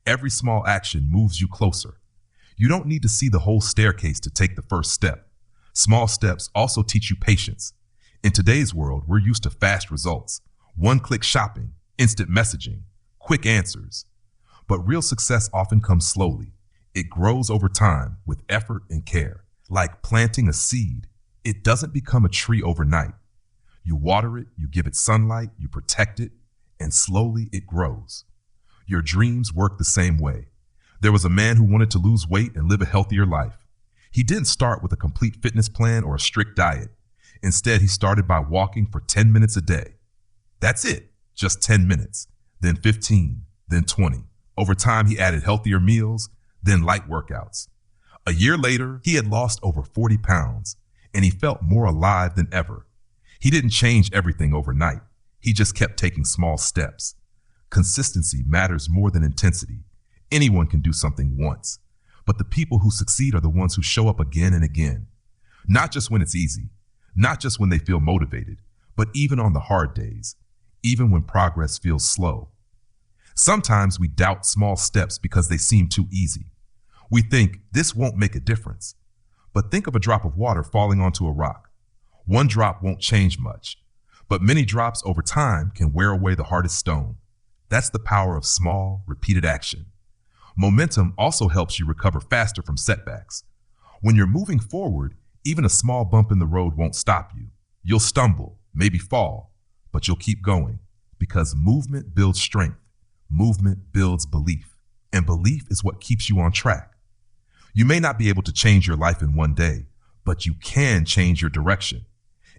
Every small action moves you closer. You don't need to see the whole staircase to take the first step. Small steps also teach you patience. In today's world, we're used to fast results, one-click shopping, instant messaging, quick answers. But real success often comes slowly. It grows over time with effort and care. Like planting a seed, it doesn't become a tree overnight. You water it, you give it sunlight, you protect it, and slowly it grows. Your dreams work the same way. There was a man who wanted to lose weight and live a healthier life. He didn't start with a complete fitness plan or a strict diet. Instead, he started by walking for 10 minutes a day. That's it, just 10 minutes, then 15, then 20. Over time, he added healthier meals, then light workouts. A year later, he had lost over 40 pounds, and he felt more alive than ever. He didn't change everything overnight. He just kept taking small steps. Consistency matters more than intensity. Anyone can do something once, but the people who succeed are the ones who show up again and again. Not just when it's easy, not just when they feel motivated, but even on the hard days, even when progress feels slow. Sometimes we doubt small steps because they seem too easy. We think this won't make a difference. But think of a drop of water falling onto a rock. One drop won't change much, but many drops over time can wear away the hardest stone. That's the power of small, repeated action. Momentum also helps you recover faster from setbacks. When you're moving forward, even a small bump in the road won't stop you. You'll stumble, maybe fall, but you'll keep going because movement builds strength. Movement builds belief, and belief is what keeps you on track. You may not be able to change your life in one day, but you can change your direction.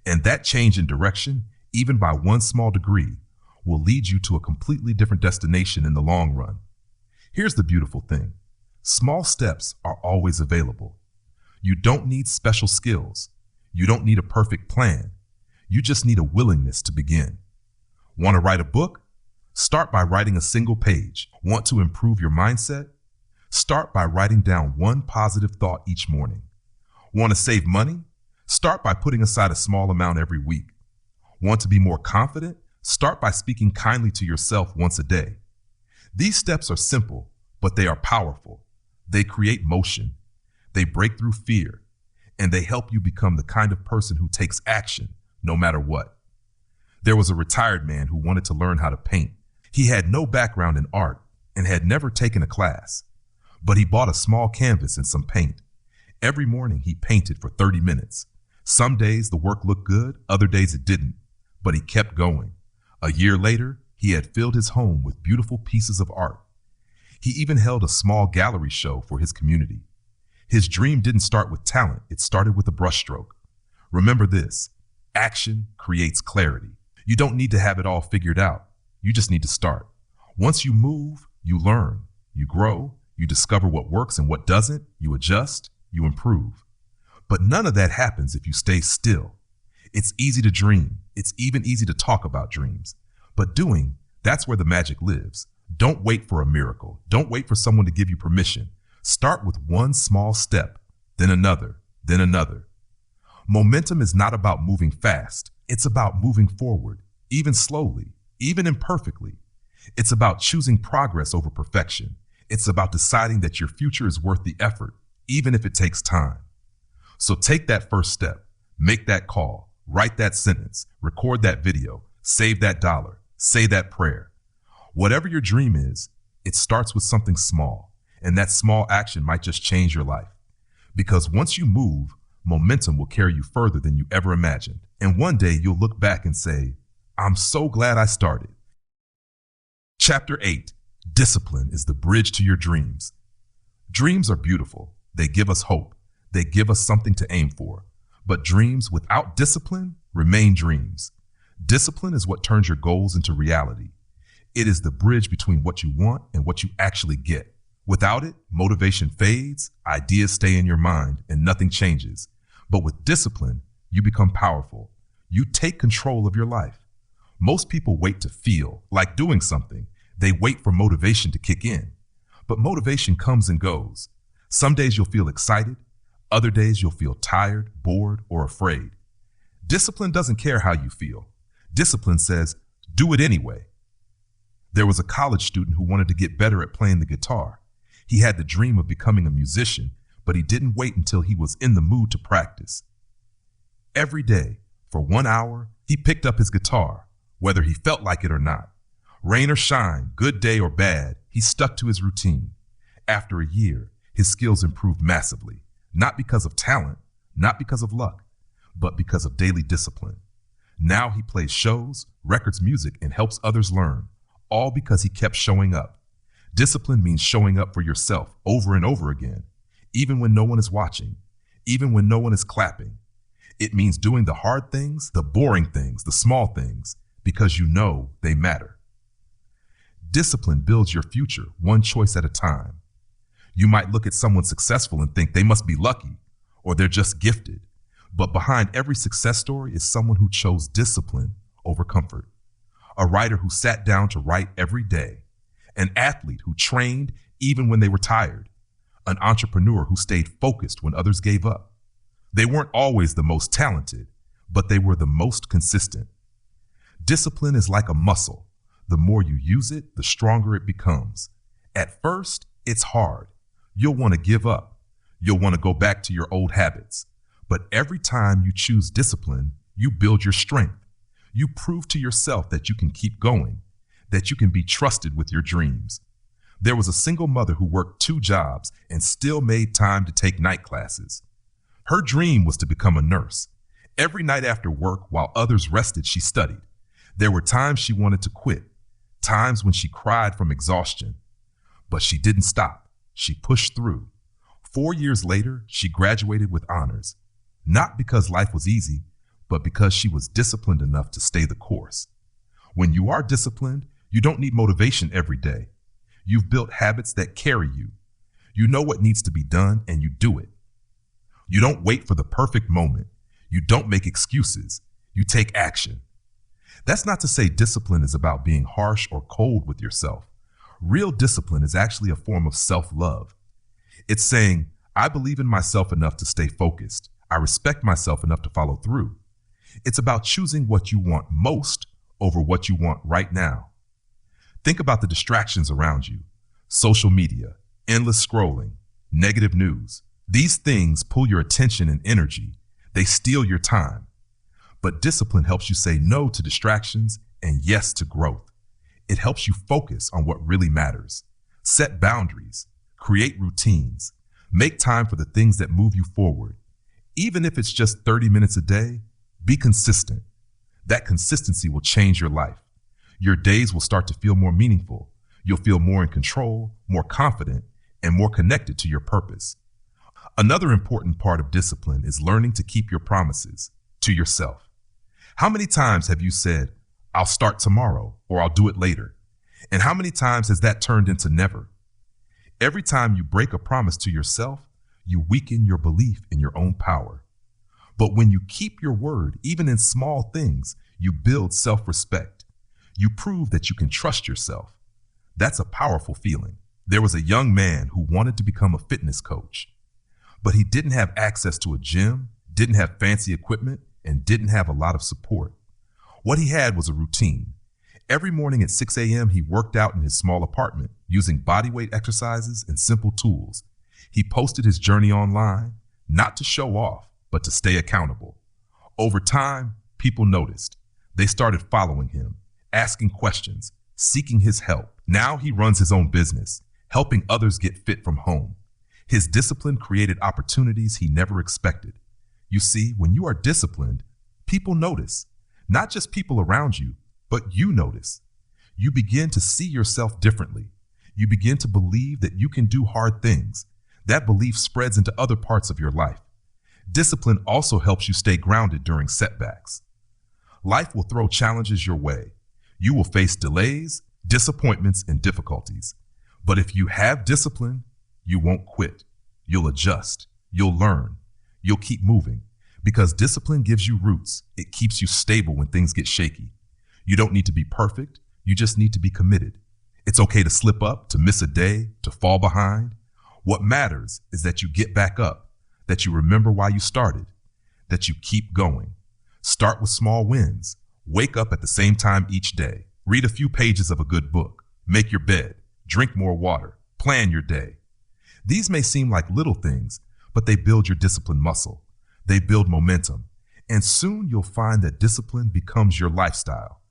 And that change in direction, even by one small degree, will lead you to a completely different destination in the long run. Here's the beautiful thing. Small steps are always available. You don't need special skills. You don't need a perfect plan. You just need a willingness to begin. Want to write a book? Start by writing a single page. Want to improve your mindset? Start by writing down one positive thought each morning. Want to save money? Start by putting aside a small amount every week. Want to be more confident? Start by speaking kindly to yourself once a day. These steps are simple, but they are powerful. They create motion. They break through fear, and they help you become the kind of person who takes action no matter what. There was a retired man who wanted to learn how to paint. He had no background in art and had never taken a class, but he bought a small canvas and some paint. Every morning he painted for 30 minutes. Some days the work looked good, other days it didn't, but he kept going. A year later, he had filled his home with beautiful pieces of art. He even held a small gallery show for his community. His dream didn't start with talent, it started with a brushstroke. Remember this, action creates clarity. You don't need to have it all figured out. You just need to start. Once you move, you learn, you grow, you discover what works and what doesn't, you adjust, you improve. But none of that happens if you stay still. It's easy to dream. It's even easy to talk about dreams. But doing, that's where the magic lives. Don't wait for a miracle. Don't wait for someone to give you permission. Start with one small step, then another, then another. Momentum is not about moving fast. It's about moving forward, even slowly, even imperfectly. It's about choosing progress over perfection. It's about deciding that your future is worth the effort, even if it takes time. So take that first step, make that call, write that sentence, record that video, save that dollar, say that prayer. Whatever your dream is, it starts with something small, and that small action might just change your life. Because once you move, momentum will carry you further than you ever imagined. And one day you'll look back and say, I'm so glad I started. Chapter 8, Discipline is the bridge to your dreams. Dreams are beautiful. They give us hope. They give us something to aim for. But dreams without discipline remain dreams. Discipline is what turns your goals into reality. It is the bridge between what you want and what you actually get. Without it, motivation fades, ideas stay in your mind, and nothing changes. But with discipline, you become powerful. You take control of your life. Most people wait to feel like doing something. They wait for motivation to kick in. But motivation comes and goes. Some days you'll feel excited. Other days you'll feel tired, bored, or afraid. Discipline doesn't care how you feel. Discipline says, do it anyway. There was a college student who wanted to get better at playing the guitar. He had the dream of becoming a musician, but he didn't wait until he was in the mood to practice. Every day, for 1 hour, he picked up his guitar, whether he felt like it or not. Rain or shine, good day or bad, he stuck to his routine. After a year, his skills improved massively, not because of talent, not because of luck, but because of daily discipline. Now he plays shows, records music, and helps others learn, all because he kept showing up. Discipline means showing up for yourself over and over again, even when no one is watching, even when no one is clapping. It means doing the hard things, the boring things, the small things, because you know they matter. Discipline builds your future one choice at a time. You might look at someone successful and think they must be lucky, or they're just gifted. But behind every success story is someone who chose discipline over comfort. A writer who sat down to write every day. An athlete who trained even when they were tired. An entrepreneur who stayed focused when others gave up. They weren't always the most talented, but they were the most consistent. Discipline is like a muscle. The more you use it, the stronger it becomes. At first, it's hard. You'll want to give up. You'll want to go back to your old habits. But every time you choose discipline, you build your strength. You prove to yourself that you can keep going, that you can be trusted with your dreams. There was a single mother who worked 2 jobs and still made time to take night classes. Her dream was to become a nurse. Every night after work, while others rested, she studied. There were times she wanted to quit, times when she cried from exhaustion. But she didn't stop. She pushed through. 4 years later, she graduated with honors, not because life was easy, but because she was disciplined enough to stay the course. When you are disciplined, you don't need motivation every day. You've built habits that carry you. You know what needs to be done and you do it. You don't wait for the perfect moment. You don't make excuses. You take action. That's not to say discipline is about being harsh or cold with yourself. Real discipline is actually a form of self-love. It's saying, I believe in myself enough to stay focused. I respect myself enough to follow through. It's about choosing what you want most over what you want right now. Think about the distractions around you. Social media, endless scrolling, negative news. These things pull your attention and energy. They steal your time. But discipline helps you say no to distractions and yes to growth. It helps you focus on what really matters. Set boundaries, create routines, make time for the things that move you forward. Even if it's just 30 minutes a day, be consistent. That consistency will change your life. Your days will start to feel more meaningful. You'll feel more in control, more confident, and more connected to your purpose. Another important part of discipline is learning to keep your promises to yourself. How many times have you said, I'll start tomorrow, or I'll do it later? And how many times has that turned into never? Every time you break a promise to yourself, you weaken your belief in your own power. But when you keep your word, even in small things, you build self-respect. You prove that you can trust yourself. That's a powerful feeling. There was a young man who wanted to become a fitness coach, but he didn't have access to a gym, didn't have fancy equipment, and didn't have a lot of support. What he had was a routine. Every morning at 6 a.m., he worked out in his small apartment using bodyweight exercises and simple tools. He posted his journey online, not to show off, but to stay accountable. Over time, people noticed. They started following him, asking questions, seeking his help. Now he runs his own business, helping others get fit from home. His discipline created opportunities he never expected. You see, when you are disciplined, people notice. Not just people around you, but you notice. You begin to see yourself differently. You begin to believe that you can do hard things. That belief spreads into other parts of your life. Discipline also helps you stay grounded during setbacks. Life will throw challenges your way. You will face delays, disappointments, and difficulties. But if you have discipline, you won't quit. You'll adjust. You'll learn. You'll keep moving. Because discipline gives you roots. It keeps you stable when things get shaky. You don't need to be perfect. You just need to be committed. It's okay to slip up, to miss a day, to fall behind. What matters is that you get back up, that you remember why you started, that you keep going. Start with small wins. Wake up at the same time each day. Read a few pages of a good book. Make your bed. Drink more water. Plan your day. These may seem like little things, but they build your discipline muscle. They build momentum. And soon you'll find that discipline becomes your lifestyle.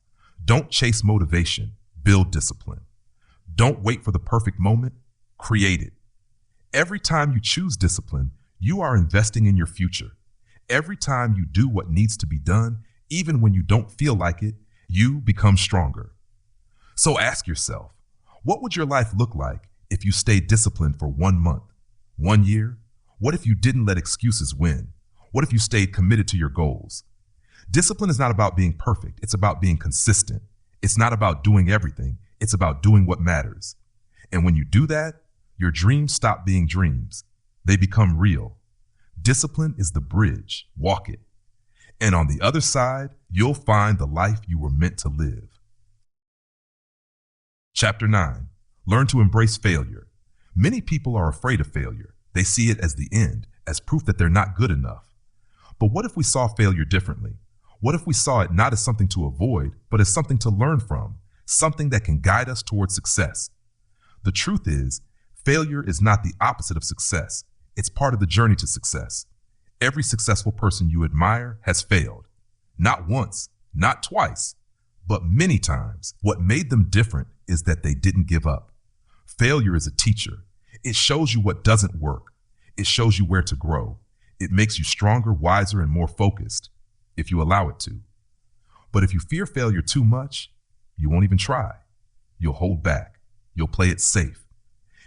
Don't chase motivation. Build discipline. Don't wait for the perfect moment. Create it. Every time you choose discipline, you are investing in your future. Every time you do what needs to be done, even when you don't feel like it, you become stronger. So ask yourself, what would your life look like if you stayed disciplined for 1 month, 1 year? What if you didn't let excuses win? What if you stayed committed to your goals? Discipline is not about being perfect. It's about being consistent. It's not about doing everything. It's about doing what matters. And when you do that, your dreams stop being dreams. They become real. Discipline is the bridge. Walk it. And on the other side, you'll find the life you were meant to live. Chapter 9. Learn to embrace failure. Many people are afraid of failure. They see it as the end, as proof that they're not good enough. But what if we saw failure differently? What if we saw it not as something to avoid, but as something to learn from, something that can guide us towards success? The truth is, failure is not the opposite of success. It's part of the journey to success. Every successful person you admire has failed. Not once, not twice, but many times. What made them different is that they didn't give up. Failure is a teacher. It shows you what doesn't work. It shows you where to grow. It makes you stronger, wiser, and more focused, if you allow it to. But if you fear failure too much, you won't even try. You'll hold back. You'll play it safe.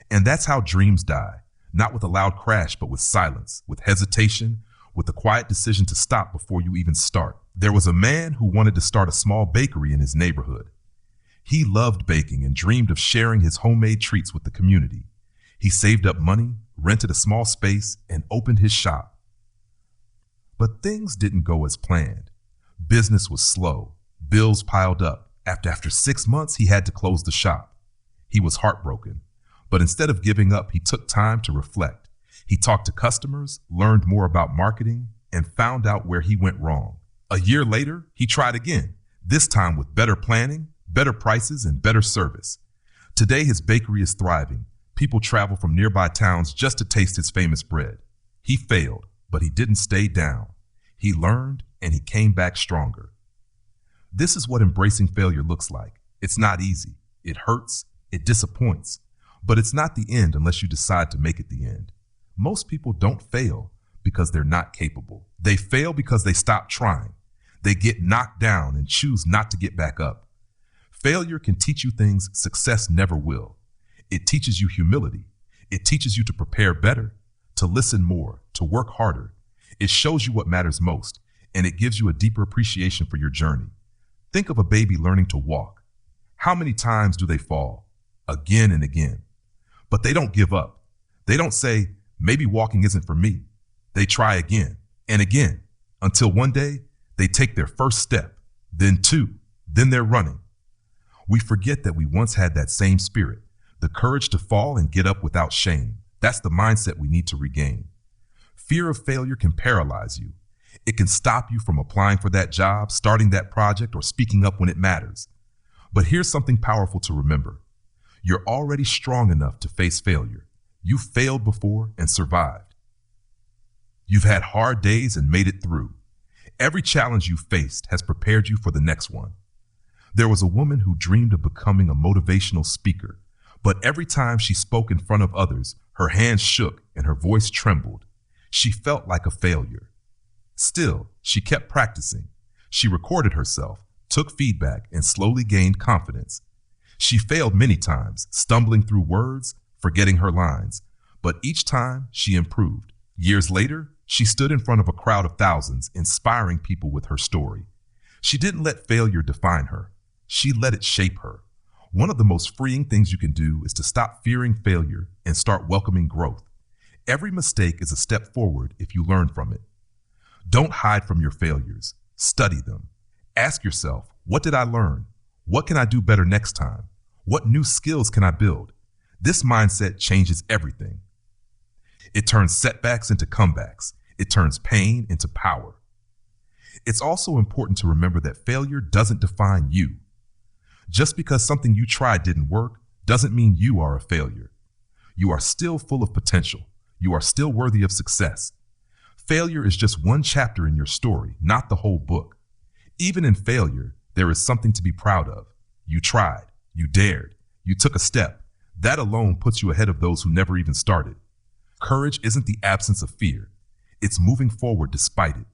And that's how dreams die. Not with a loud crash, but with silence, with hesitation, with the quiet decision to stop before you even start. There was a man who wanted to start a small bakery in his neighborhood. He loved baking and dreamed of sharing his homemade treats with the community. He saved up money, rented a small space, and opened his shop. But things didn't go as planned. Business was slow. Bills piled up. After 6 months, he had to close the shop. He was heartbroken. But instead of giving up, he took time to reflect. He talked to customers, learned more about marketing, and found out where he went wrong. A year later, he tried again, this time with better planning, better prices, and better service. Today, his bakery is thriving. People travel from nearby towns just to taste his famous bread. He failed, but he didn't stay down. He learned, and he came back stronger. This is what embracing failure looks like. It's not easy. It hurts. It disappoints. But it's not the end unless you decide to make it the end. Most people don't fail because they're not capable. They fail because they stop trying. They get knocked down and choose not to get back up. Failure can teach you things success never will. It teaches you humility. It teaches you to prepare better, to listen more, to work harder. It shows you what matters most, and it gives you a deeper appreciation for your journey. Think of a baby learning to walk. How many times do they fall? Again and again. But they don't give up. They don't say, maybe walking isn't for me. They try again and again until one day they take their first step, then two, then they're running. We forget that we once had that same spirit, the courage to fall and get up without shame. That's the mindset we need to regain. Fear of failure can paralyze you. It can stop you from applying for that job, starting that project, or speaking up when it matters. But here's something powerful to remember. You're already strong enough to face failure. You failed before and survived. You've had hard days and made it through. Every challenge you faced has prepared you for the next one. There was a woman who dreamed of becoming a motivational speaker, but every time she spoke in front of others, her hands shook and her voice trembled. She felt like a failure. Still, she kept practicing. She recorded herself, took feedback, and slowly gained confidence. She failed many times, stumbling through words, forgetting her lines, but each time she improved. Years later, she stood in front of a crowd of thousands, inspiring people with her story. She didn't let failure define her. She let it shape her. One of the most freeing things you can do is to stop fearing failure and start welcoming growth. Every mistake is a step forward if you learn from it. Don't hide from your failures. Study them. Ask yourself, what did I learn? What can I do better next time? What new skills can I build? This mindset changes everything. It turns setbacks into comebacks. It turns pain into power. It's also important to remember that failure doesn't define you. Just because something you tried didn't work doesn't mean you are a failure. You are still full of potential. You are still worthy of success. Failure is just one chapter in your story, not the whole book. Even in failure, there is something to be proud of. You tried. You dared. You took a step. That alone puts you ahead of those who never even started. Courage isn't the absence of fear. It's moving forward despite it.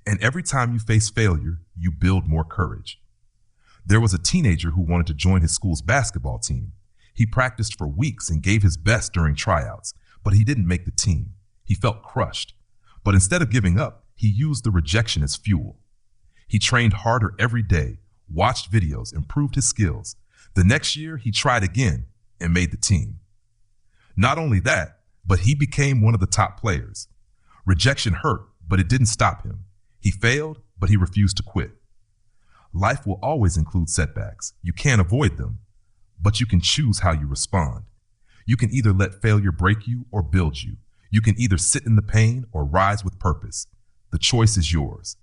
And every time you face failure, you build more courage. There was a teenager who wanted to join his school's basketball team. He practiced for weeks and gave his best during tryouts, but he didn't make the team. He felt crushed. But instead of giving up, he used the rejection as fuel. He trained harder every day, watched videos, improved his skills. The next year, he tried again and made the team. Not only that, but he became one of the top players. Rejection hurt, but it didn't stop him. He failed, but he refused to quit. Life will always include setbacks. You can't avoid them, but you can choose how you respond. You can either let failure break you or build you. You can either sit in the pain or rise with purpose. The choice is yours.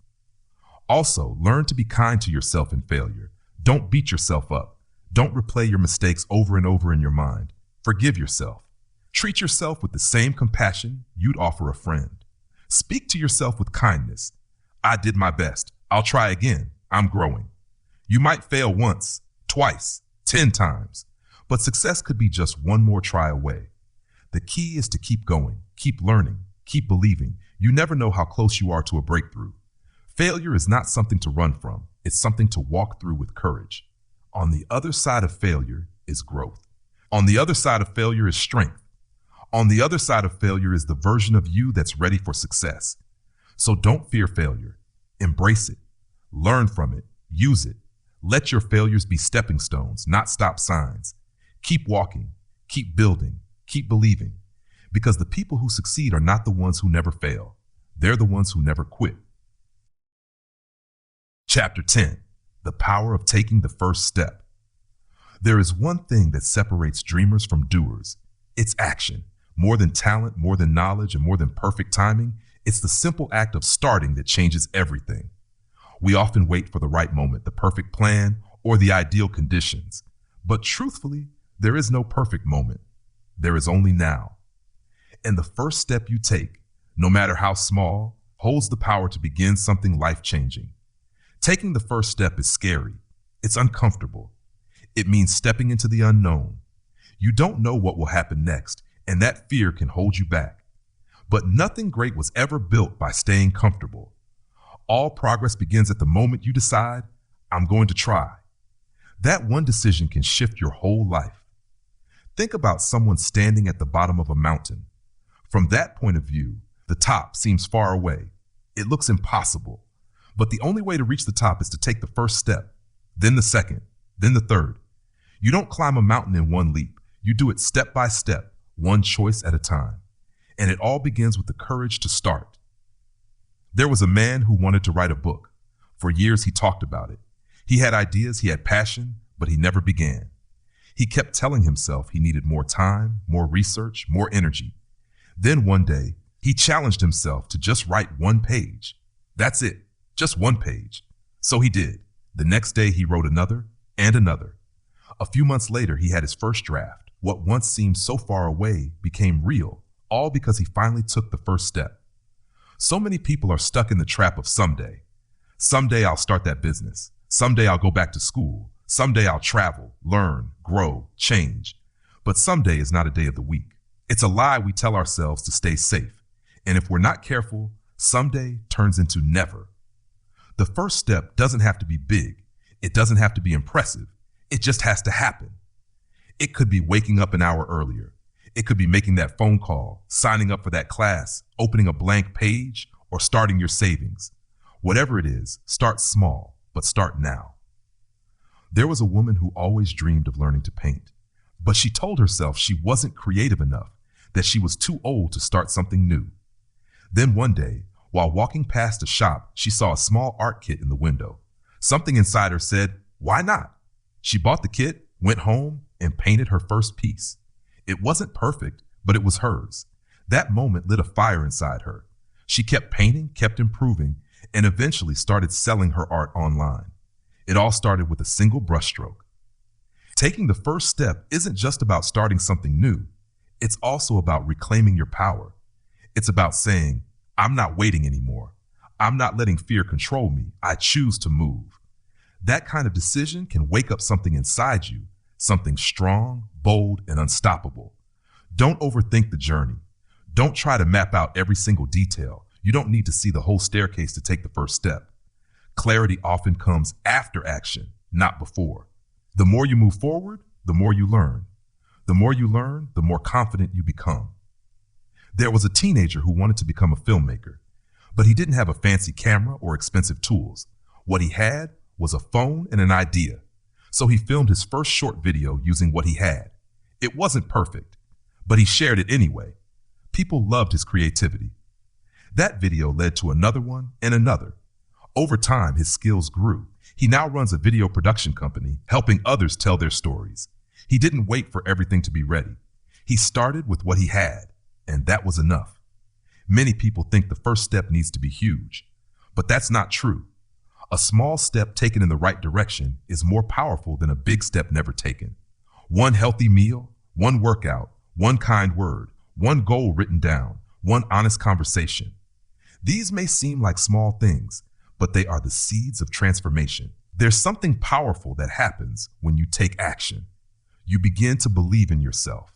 Also, learn to be kind to yourself in failure. Don't beat yourself up. Don't replay your mistakes over and over in your mind. Forgive yourself. Treat yourself with the same compassion you'd offer a friend. Speak to yourself with kindness. I did my best. I'll try again. I'm growing. You might fail once, twice, 10 times, but success could be just one more try away. The key is to keep going, keep learning, keep believing. You never know how close you are to a breakthrough. Failure is not something to run from. It's something to walk through with courage. On the other side of failure is growth. On the other side of failure is strength. On the other side of failure is the version of you that's ready for success. So don't fear failure. Embrace it. Learn from it. Use it. Let your failures be stepping stones, not stop signs. Keep walking. Keep building. Keep believing. Because the people who succeed are not the ones who never fail. They're the ones who never quit. Chapter 10. The Power of Taking the First Step. There is one thing that separates dreamers from doers. It's action. More than talent, more than knowledge, and more than perfect timing, it's the simple act of starting that changes everything. We often wait for the right moment, the perfect plan, or the ideal conditions. But truthfully, there is no perfect moment. There is only now. And the first step you take, no matter how small, holds the power to begin something life-changing. Taking the first step is scary. It's uncomfortable. It means stepping into the unknown. You don't know what will happen next, and that fear can hold you back. But nothing great was ever built by staying comfortable. All progress begins at the moment you decide, I'm going to try. That one decision can shift your whole life. Think about someone standing at the bottom of a mountain. From that point of view, the top seems far away. It looks impossible. But the only way to reach the top is to take the first step, then the second, then the third. You don't climb a mountain in one leap. You do it step by step, one choice at a time. And it all begins with the courage to start. There was a man who wanted to write a book. For years he talked about it. He had ideas, he had passion, but he never began. He kept telling himself he needed more time, more research, more energy. Then one day, he challenged himself to just write one page. That's it, just one page. So he did. The next day he wrote another and another. A few months later, he had his first draft. What once seemed so far away became real, all because he finally took the first step. So many people are stuck in the trap of someday. Someday I'll start that business. Someday I'll go back to school. Someday I'll travel, learn, grow, change. But someday is not a day of the week. It's a lie we tell ourselves to stay safe. And if we're not careful, someday turns into never. The first step doesn't have to be big. It doesn't have to be impressive. It just has to happen. It could be waking up an hour earlier. It could be making that phone call, signing up for that class, opening a blank page, or starting your savings. Whatever it is, start small, but start now. There was a woman who always dreamed of learning to paint, but she told herself she wasn't creative enough, that she was too old to start something new. Then one day, while walking past a shop, she saw a small art kit in the window. Something inside her said, why not? She bought the kit, went home, and painted her first piece. It wasn't perfect, but it was hers. That moment lit a fire inside her. She kept painting, kept improving, and eventually started selling her art online. It all started with a single brushstroke. Taking the first step isn't just about starting something new. It's also about reclaiming your power. It's about saying, I'm not waiting anymore. I'm not letting fear control me. I choose to move. That kind of decision can wake up something inside you, something strong, bold, and unstoppable. Don't overthink the journey. Don't try to map out every single detail. You don't need to see the whole staircase to take the first step. Clarity often comes after action, not before. The more you move forward, the more you learn. The more you learn, the more confident you become. There was a teenager who wanted to become a filmmaker, but he didn't have a fancy camera or expensive tools. What he had was a phone and an idea. So he filmed his first short video using what he had. It wasn't perfect, but he shared it anyway. People loved his creativity. That video led to another one and another. Over time, his skills grew. He now runs a video production company, helping others tell their stories. He didn't wait for everything to be ready. He started with what he had, and that was enough. Many people think the first step needs to be huge, but that's not true. A small step taken in the right direction is more powerful than a big step never taken. One healthy meal, one workout, one kind word, one goal written down, one honest conversation. These may seem like small things, but they are the seeds of transformation. There's something powerful that happens when you take action. You begin to believe in yourself.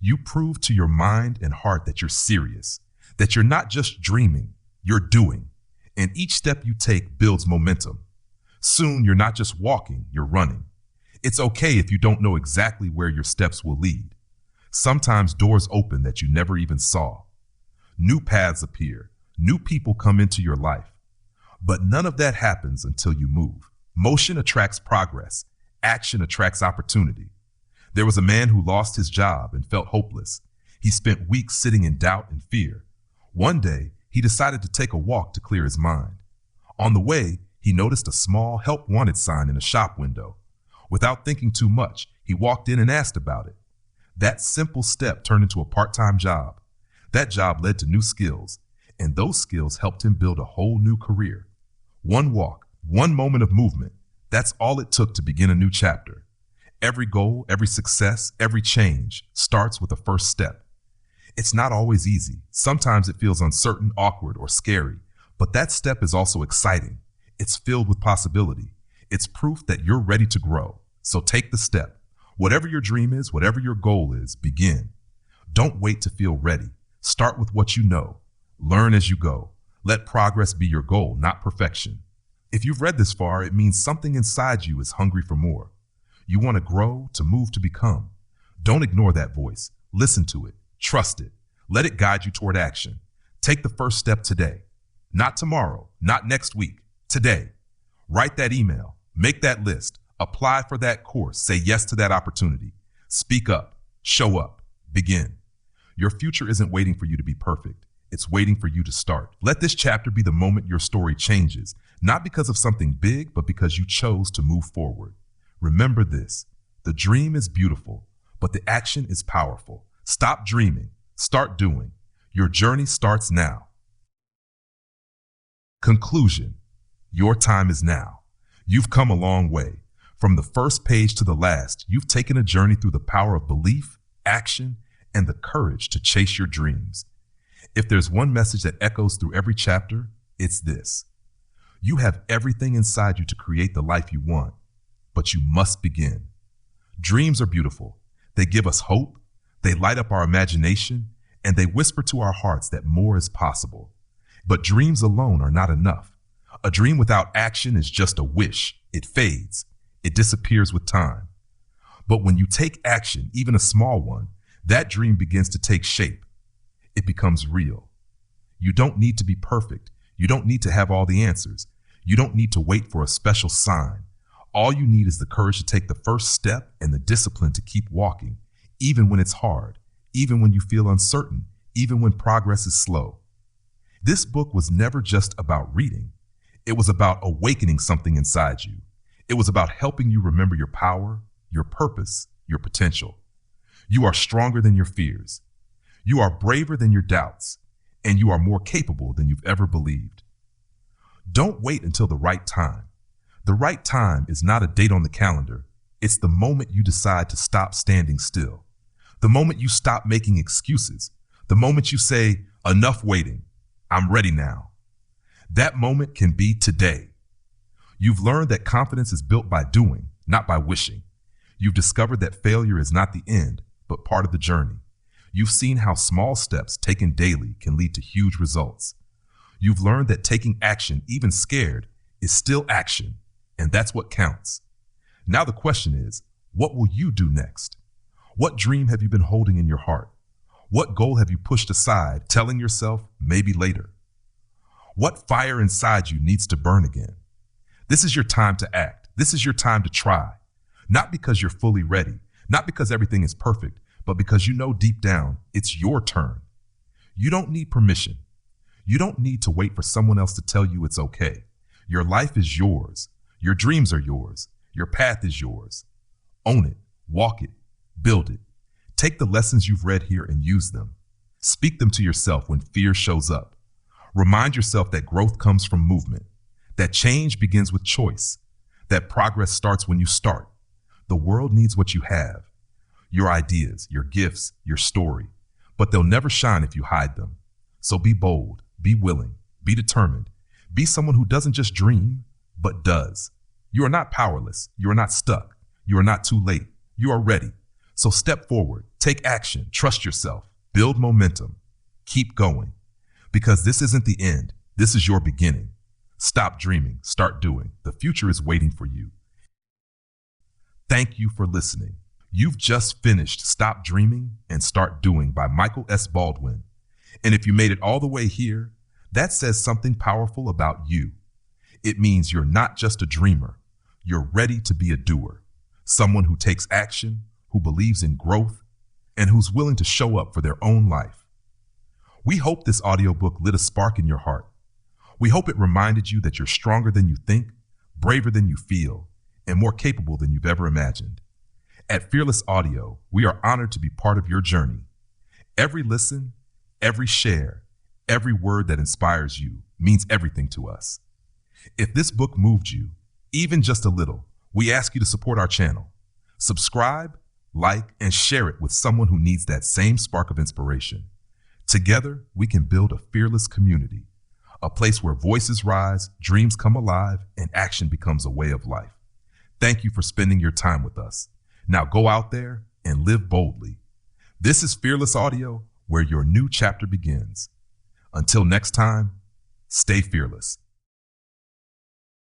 You prove to your mind and heart that you're serious, that you're not just dreaming, you're doing. And each step you take builds momentum. Soon, you're not just walking, you're running. It's okay if you don't know exactly where your steps will lead. Sometimes doors open that you never even saw. New paths appear. New people come into your life. But none of that happens until you move. Motion attracts progress. Action attracts opportunity. There was a man who lost his job and felt hopeless. He spent weeks sitting in doubt and fear. One day, he decided to take a walk to clear his mind. On the way, he noticed a small help wanted sign in a shop window. Without thinking too much, he walked in and asked about it. That simple step turned into a part-time job. That job led to new skills, and those skills helped him build a whole new career. One walk, one moment of movement, that's all it took to begin a new chapter. Every goal, every success, every change starts with a first step. It's not always easy. Sometimes it feels uncertain, awkward, or scary, but that step is also exciting. It's filled with possibility. It's proof that you're ready to grow. So take the step. Whatever your dream is, whatever your goal is, begin. Don't wait to feel ready. Start with what you know. Learn as you go. Let progress be your goal, not perfection. If you've read this far, it means something inside you is hungry for more. You want to grow, to move, to become. Don't ignore that voice. Listen to it. Trust it. Let it guide you toward action. Take the first step today. Not tomorrow, not next week. Today. Write that email. Make that list. Apply for that course. Say yes to that opportunity. Speak up. Show up. Begin. Your future isn't waiting for you to be perfect. It's waiting for you to start. Let this chapter be the moment your story changes, not because of something big, but because you chose to move forward. Remember this, the dream is beautiful, but the action is powerful. Stop dreaming, start doing. Your journey starts now. Conclusion, your time is now. You've come a long way. From the first page to the last, you've taken a journey through the power of belief, action, and the courage to chase your dreams. If there's one message that echoes through every chapter, it's this. You have everything inside you to create the life you want, but you must begin. Dreams are beautiful. They give us hope, they light up our imagination, and they whisper to our hearts that more is possible. But dreams alone are not enough. A dream without action is just a wish. It fades. It disappears with time. But when you take action, even a small one, that dream begins to take shape. It becomes real. You don't need to be perfect. You don't need to have all the answers. You don't need to wait for a special sign. All you need is the courage to take the first step and the discipline to keep walking, even when it's hard, even when you feel uncertain, even when progress is slow. This book was never just about reading. It was about awakening something inside you. It was about helping you remember your power, your purpose, your potential. You are stronger than your fears. You are braver than your doubts, and you are more capable than you've ever believed. Don't wait until the right time. The right time is not a date on the calendar. It's the moment you decide to stop standing still. The moment you stop making excuses. The moment you say, enough waiting. I'm ready now. That moment can be today. You've learned that confidence is built by doing, not by wishing. You've discovered that failure is not the end, but part of the journey. You've seen how small steps taken daily can lead to huge results. You've learned that taking action, even scared, is still action, and that's what counts. Now the question is, what will you do next? What dream have you been holding in your heart? What goal have you pushed aside, telling yourself maybe later? What fire inside you needs to burn again? This is your time to act. This is your time to try. Not because you're fully ready, not because everything is perfect, but because you know deep down it's your turn. You don't need permission. You don't need to wait for someone else to tell you it's okay. Your life is yours. Your dreams are yours. Your path is yours. Own it, walk it, build it. Take the lessons you've read here and use them. Speak them to yourself when fear shows up. Remind yourself that growth comes from movement, that change begins with choice, that progress starts when you start. The world needs what you have, your ideas, your gifts, your story, but they'll never shine if you hide them. So be bold, be willing, be determined, be someone who doesn't just dream, but does. You are not powerless. You are not stuck. You are not too late. You are ready. So step forward, take action, trust yourself, build momentum, keep going. Because this isn't the end. This is your beginning. Stop dreaming, start doing. The future is waiting for you. Thank you for listening. You've just finished Stop Dreaming and Start Doing by Michael S. Baldwin. And if you made it all the way here, that says something powerful about you. It means you're not just a dreamer. You're ready to be a doer, someone who takes action, who believes in growth, and who's willing to show up for their own life. We hope this audiobook lit a spark in your heart. We hope it reminded you that you're stronger than you think, braver than you feel, and more capable than you've ever imagined. At Fearless Audio, we are honored to be part of your journey. Every listen, every share, every word that inspires you means everything to us. If this book moved you, even just a little, we ask you to support our channel. Subscribe, like, and share it with someone who needs that same spark of inspiration. Together, we can build a fearless community, a place where voices rise, dreams come alive, and action becomes a way of life. Thank you for spending your time with us. Now go out there and live boldly. This is Fearless Audio, where your new chapter begins. Until next time, stay fearless.